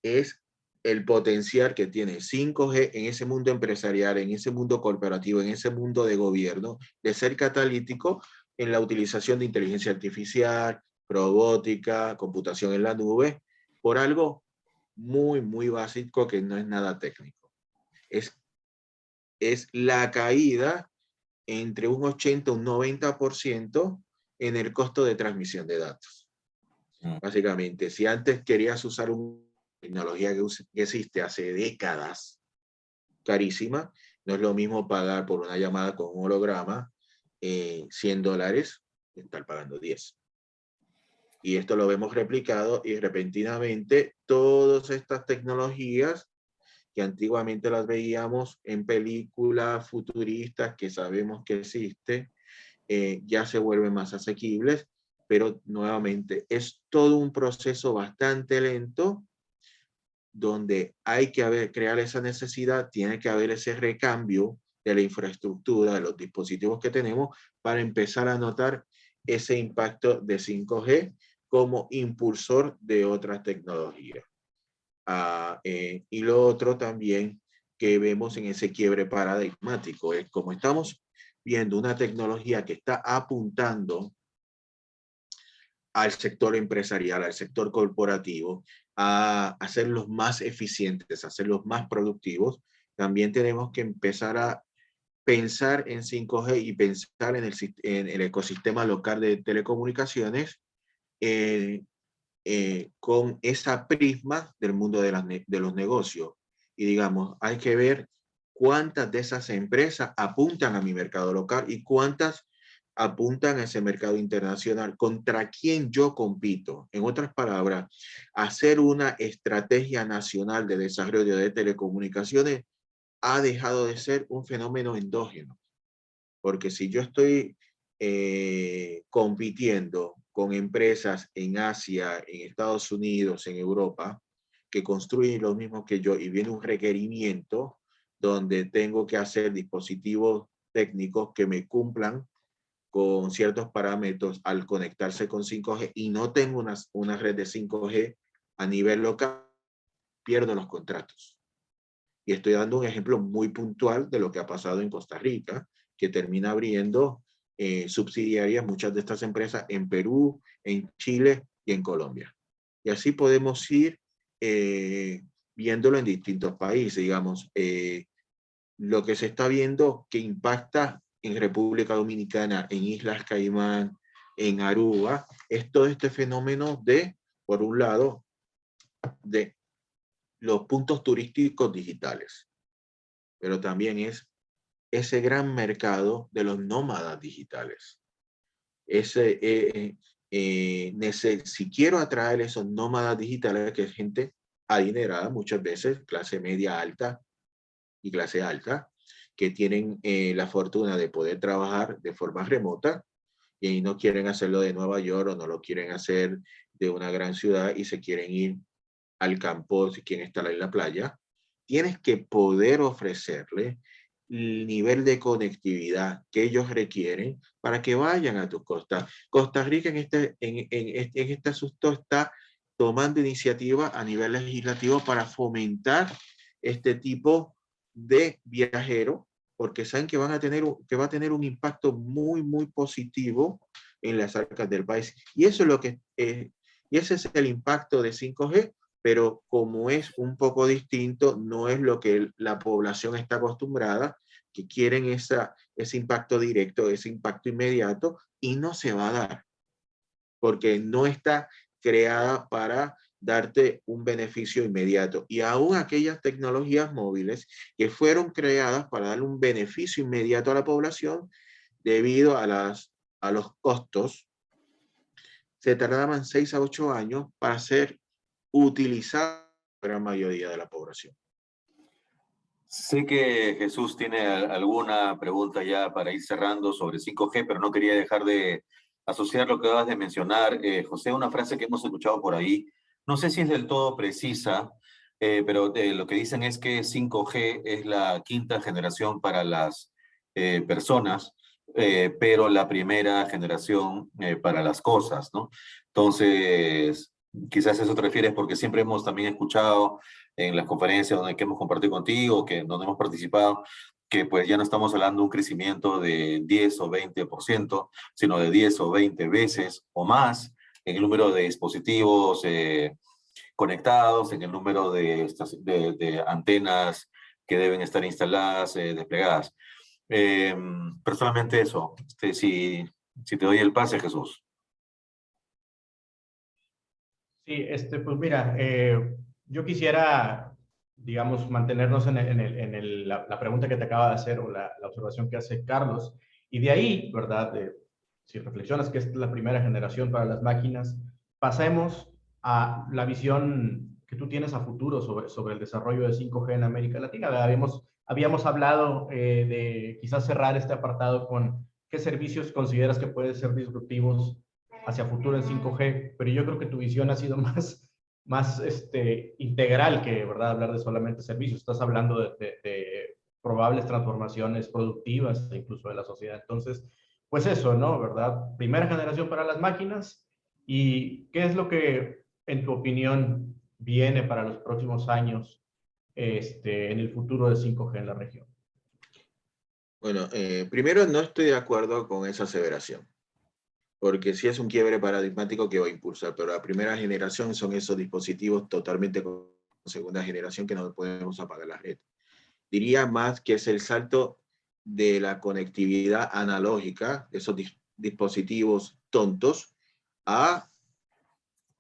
es el potencial que tiene 5G en ese mundo empresarial, en ese mundo corporativo, en ese mundo de gobierno, de ser catalítico en la utilización de inteligencia artificial, robótica, computación en la nube, por algo muy, muy básico que no es nada técnico. Es la caída entre un 80 y un 90% en el costo de transmisión de datos. Básicamente, si antes querías usar una tecnología que existe hace décadas, carísima, no es lo mismo pagar por una llamada con un holograma $100 que estar pagando 10. Y esto lo vemos replicado y repentinamente todas estas tecnologías que antiguamente las veíamos en películas futuristas que sabemos que existen, ya se vuelven más asequibles, pero nuevamente es todo un proceso bastante lento donde hay que crear esa necesidad, tiene que haber ese recambio de la infraestructura, de los dispositivos que tenemos para empezar a notar ese impacto de 5G como impulsor de otras tecnologías. Y lo otro también que vemos en ese quiebre paradigmático es como estamos viendo una tecnología que está apuntando al sector empresarial, al sector corporativo, a hacerlos más eficientes, a hacerlos más productivos, también tenemos que empezar a pensar en 5G y pensar en el ecosistema local de telecomunicaciones con esa prisma del mundo de los negocios. Y digamos, hay que ver cuántas de esas empresas apuntan a mi mercado local y cuántas apuntan a ese mercado internacional, contra quién yo compito. En otras palabras, hacer una estrategia nacional de desarrollo de telecomunicaciones ha dejado de ser un fenómeno endógeno. Porque si yo estoy compitiendo con empresas en Asia, en Estados Unidos, en Europa, que construyen lo mismo que yo y viene un requerimiento donde tengo que hacer dispositivos técnicos que me cumplan con ciertos parámetros al conectarse con 5G y no tengo una red de 5G a nivel local, pierdo los contratos. Y estoy dando un ejemplo muy puntual de lo que ha pasado en Costa Rica, que termina abriendo subsidiarias, muchas de estas empresas, en Perú, en Chile y en Colombia. Y así podemos ir viéndolo en distintos países, digamos. Lo que se está viendo que impacta en República Dominicana, en Islas Caimán, en Aruba, es todo este fenómeno de, por un lado, de los puntos turísticos digitales, pero también es ese gran mercado de los nómadas digitales. Si quiero atraer esos nómadas digitales, que es gente adinerada, muchas veces clase media alta y clase alta, que tienen la fortuna de poder trabajar de forma remota y no quieren hacerlo de Nueva York o no lo quieren hacer de una gran ciudad y se quieren ir al campo, si quieren estar en la playa, tienes que poder ofrecerle el nivel de conectividad que ellos requieren para que vayan a tu costa. Costa Rica en este asunto está tomando iniciativa a nivel legislativo para fomentar este tipo de viajero, porque saben que que va a tener un impacto muy, muy positivo en las arcas del país. Y eso es lo que, y ese es el impacto de 5G, pero como es un poco distinto, no es lo que la población está acostumbrada, que quieren ese impacto directo, ese impacto inmediato, y no se va a dar, porque no está creada para darte un beneficio inmediato. Y aún aquellas tecnologías móviles que fueron creadas para darle un beneficio inmediato a la población, debido a los costos, se tardaban 6 a 8 años para ser utilizadas por la gran mayoría de la población. Sé que Jesús tiene alguna pregunta ya para ir cerrando sobre 5G, pero no quería dejar de asociar lo que acabas de mencionar. José, una frase que hemos escuchado por ahí, no sé si es del todo precisa, pero lo que dicen es que 5G es la quinta generación para las personas, pero la primera generación para las cosas, ¿no? Entonces, quizás eso te refieres porque siempre hemos también escuchado en las conferencias que hemos compartido contigo, donde hemos participado, que pues ya no estamos hablando de un crecimiento de 10 o 20%, sino de 10 o 20 veces o más en el número de dispositivos conectados, en el número de antenas que deben estar instaladas, desplegadas. Personalmente eso, si te doy el pase, Jesús. Sí, pues mira, yo quisiera, digamos, mantenernos en la pregunta que te acaba de hacer o la observación que hace Carlos. Y de ahí, ¿verdad? Si reflexionas que es la primera generación para las máquinas, pasemos a la visión que tú tienes a futuro sobre el desarrollo de 5G en América Latina. Habíamos hablado de quizás cerrar este apartado con qué servicios consideras que pueden ser disruptivos hacia futuro en 5G, pero yo creo que tu visión ha sido más integral que, ¿verdad?, hablar de solamente servicios. Estás hablando de probables transformaciones productivas, incluso de la sociedad. Entonces, pues eso, ¿no? ¿Verdad? Primera generación para las máquinas. ¿Y qué es lo que, en tu opinión, viene para los próximos años en el futuro de 5G en la región? Bueno, primero no estoy de acuerdo con esa aseveración, porque sí es un quiebre paradigmático que va a impulsar, pero la primera generación son esos dispositivos totalmente con segunda generación que no podemos apagar la red. Diría más que es el salto de la conectividad analógica, de esos dispositivos tontos, a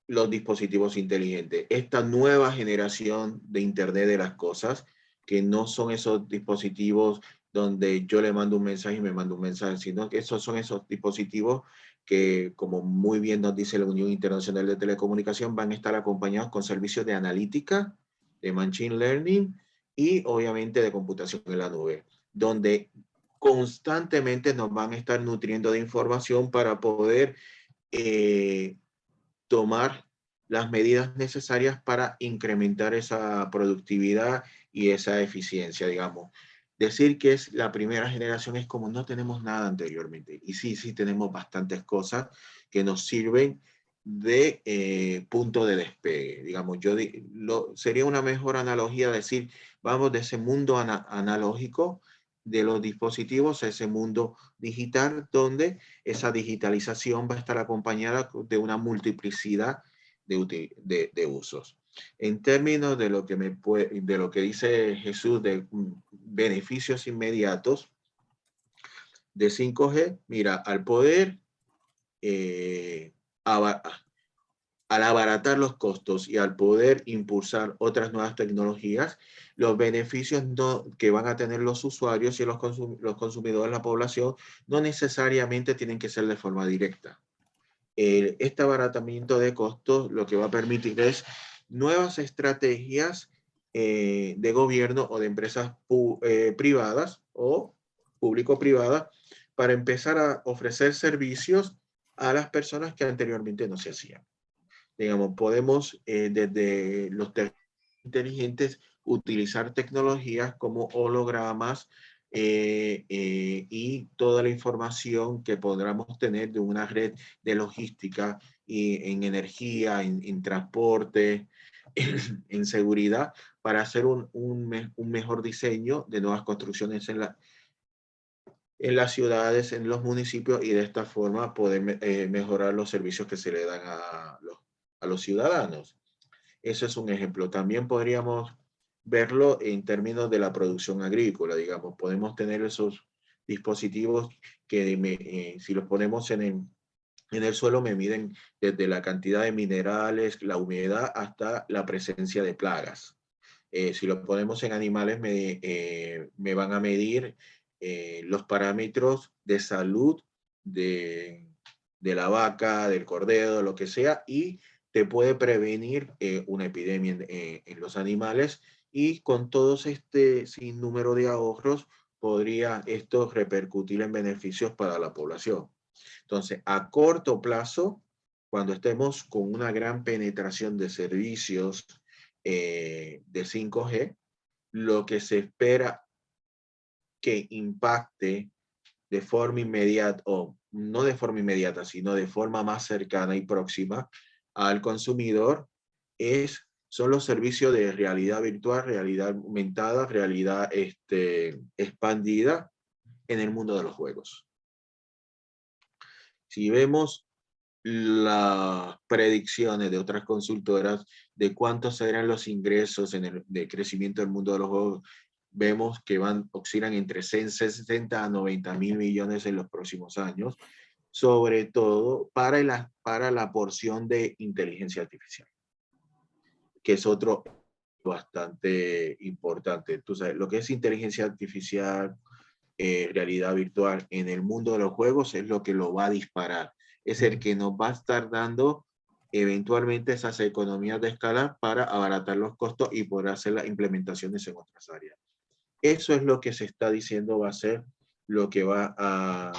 los dispositivos inteligentes. Esta nueva generación de Internet de las cosas, que no son esos dispositivos donde yo le mando un mensaje y me mando un mensaje, sino que son esos dispositivos que, como muy bien nos dice la Unión Internacional de Telecomunicación, van a estar acompañados con servicios de analítica, de machine learning y obviamente de computación en la nube, donde constantemente nos van a estar nutriendo de información para poder tomar las medidas necesarias para incrementar esa productividad y esa eficiencia, digamos. Decir que es la primera generación es como no tenemos nada anteriormente. Y sí tenemos bastantes cosas que nos sirven de punto de despegue. Digamos, sería una mejor analogía decir, vamos de ese mundo analógico de los dispositivos a ese mundo digital, donde esa digitalización va a estar acompañada de una multiplicidad de usos. En términos de lo que dice Jesús de beneficios inmediatos de 5G, mira, al poder al abaratar los costos y al poder impulsar otras nuevas tecnologías, los beneficios que van a tener los usuarios y los consumidores, la población, no necesariamente tienen que ser de forma directa. Este abaratamiento de costos lo que va a permitir es nuevas estrategias de gobierno o de empresas privadas o público-privadas para empezar a ofrecer servicios a las personas que anteriormente no se hacían. Digamos, podemos desde los inteligentes utilizar tecnologías como hologramas y toda la información que podamos tener de una red de logística y en energía, en transporte, en seguridad, para hacer un mejor diseño de nuevas construcciones en las ciudades, en los municipios, y de esta forma poder mejorar los servicios que se le dan a los ciudadanos. Eso es un ejemplo. También podríamos verlo en términos de la producción agrícola, digamos. Podemos tener esos dispositivos que si los ponemos en el suelo me miden desde la cantidad de minerales, la humedad, hasta la presencia de plagas. Si lo ponemos en animales, me van a medir los parámetros de salud de la vaca, del cordero, lo que sea, y te puede prevenir una epidemia en los animales, y con todos este sinnúmero de ahorros podría esto repercutir en beneficios para la población. Entonces, a corto plazo, cuando estemos con una gran penetración de servicios de 5G, lo que se espera que impacte de forma inmediata, o no de forma inmediata, sino de forma más cercana y próxima al consumidor, son los servicios de realidad virtual, realidad aumentada, realidad expandida en el mundo de los juegos. Si vemos las predicciones de otras consultoras de cuántos serán los ingresos de crecimiento del mundo de los juegos, vemos que oscilan entre 60 a 90 mil millones en los próximos años, sobre todo para la porción de inteligencia artificial, que es otro bastante importante. Tú sabes, lo que es inteligencia artificial, realidad virtual en el mundo de los juegos es lo que lo va a disparar. Es el que nos va a estar dando eventualmente esas economías de escala para abaratar los costos y poder hacer las implementaciones en otras áreas. Eso es lo que se está diciendo va a ser lo que va a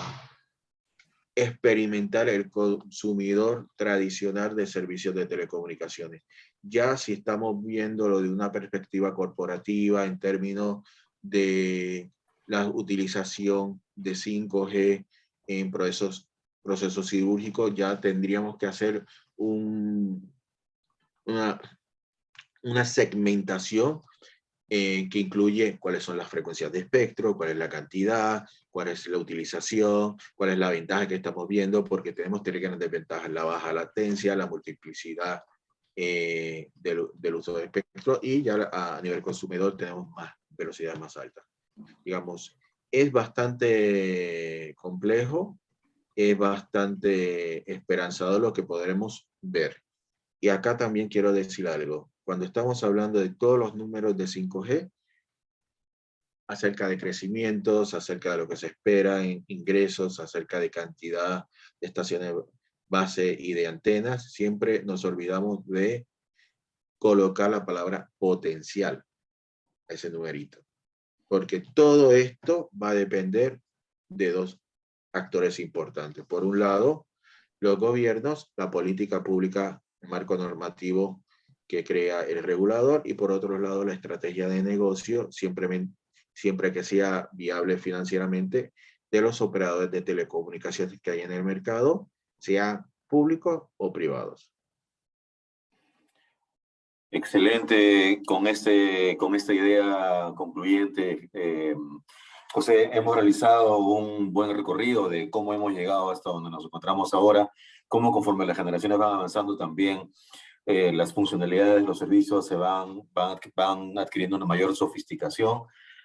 experimentar el consumidor tradicional de servicios de telecomunicaciones. Ya si estamos viéndolo de una perspectiva corporativa en términos de la utilización de 5G en procesos quirúrgicos, ya tendríamos que hacer una segmentación que incluye cuáles son las frecuencias de espectro, cuál es la cantidad, cuál es la utilización, cuál es la ventaja que estamos viendo, porque tenemos tres grandes desventajas: la baja latencia, la multiplicidad del uso de espectro, y ya a nivel consumidor tenemos más velocidad más alta. Digamos, es bastante complejo, es bastante esperanzador lo que podremos ver. Y acá también quiero decir algo. Cuando estamos hablando de todos los números de 5G, acerca de crecimientos, acerca de lo que se espera en ingresos, acerca de cantidad de estaciones base y de antenas, siempre nos olvidamos de colocar la palabra potencial a ese numerito. Porque todo esto va a depender de dos actores importantes. Por un lado, los gobiernos, la política pública, el marco normativo que crea el regulador, y por otro lado, la estrategia de negocio, siempre que sea viable financieramente, de los operadores de telecomunicaciones que hay en el mercado, sean públicos o privados. Excelente, con esta idea concluyente, José, hemos realizado un buen recorrido de cómo hemos llegado hasta donde nos encontramos ahora, cómo conforme las generaciones van avanzando también las funcionalidades, los servicios van adquiriendo una mayor sofisticación,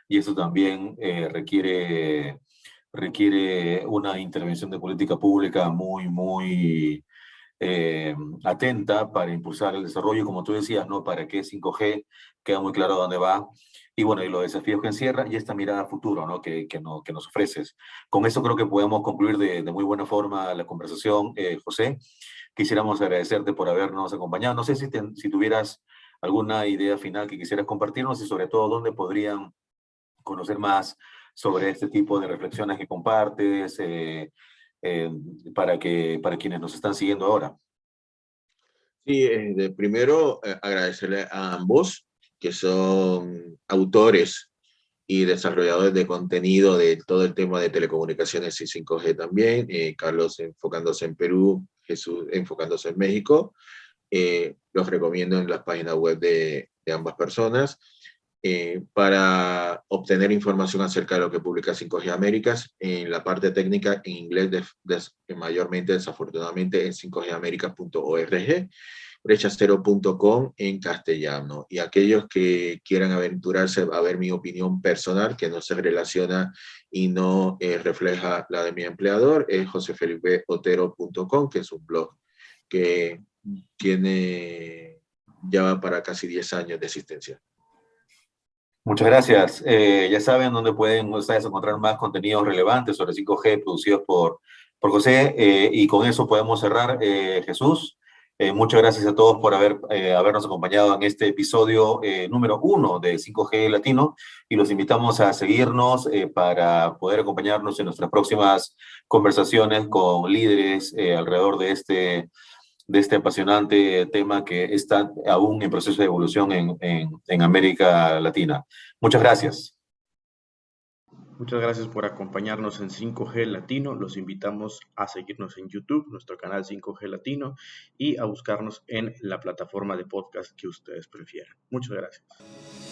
y eso también requiere una intervención de política pública muy atenta para impulsar el desarrollo, como tú decías, ¿no? Para que 5G queda muy claro dónde va, y bueno, y los desafíos que encierra, y esta mirada a futuro, ¿no? Que nos ofreces. Con eso creo que podemos concluir de muy buena forma la conversación, José. Quisiéramos agradecerte por habernos acompañado. No sé si tuvieras alguna idea final que quisieras compartirnos y sobre todo dónde podrían conocer más sobre este tipo de reflexiones que compartes para quienes nos están siguiendo ahora. Sí, primero agradecerle a ambos, que son autores y desarrolladores de contenido de todo el tema de telecomunicaciones y 5G también. Carlos enfocándose en Perú, Jesús enfocándose en México. Los recomiendo en las páginas web de ambas personas. Para obtener información acerca de lo que publica 5G Américas, en la parte técnica en inglés, mayormente desafortunadamente en 5gamerica.org, brechacero.com en castellano. Y aquellos que quieran aventurarse a ver mi opinión personal, que no se relaciona y no refleja la de mi empleador, es josefelipeotero.com, que es un blog que tiene ya para casi 10 años de existencia. Muchas gracias. Ya saben dónde pueden ustedes encontrar más contenidos relevantes sobre 5G producidos por José. Y con eso podemos cerrar. Jesús, muchas gracias a todos por habernos acompañado en este episodio número 1 de 5G Latino. Y los invitamos a seguirnos para poder acompañarnos en nuestras próximas conversaciones con líderes alrededor de este apasionante tema que está aún en proceso de evolución en América Latina. Muchas gracias. Muchas gracias por acompañarnos en 5G Latino. Los invitamos a seguirnos en YouTube, nuestro canal 5G Latino, y a buscarnos en la plataforma de podcast que ustedes prefieran. Muchas gracias.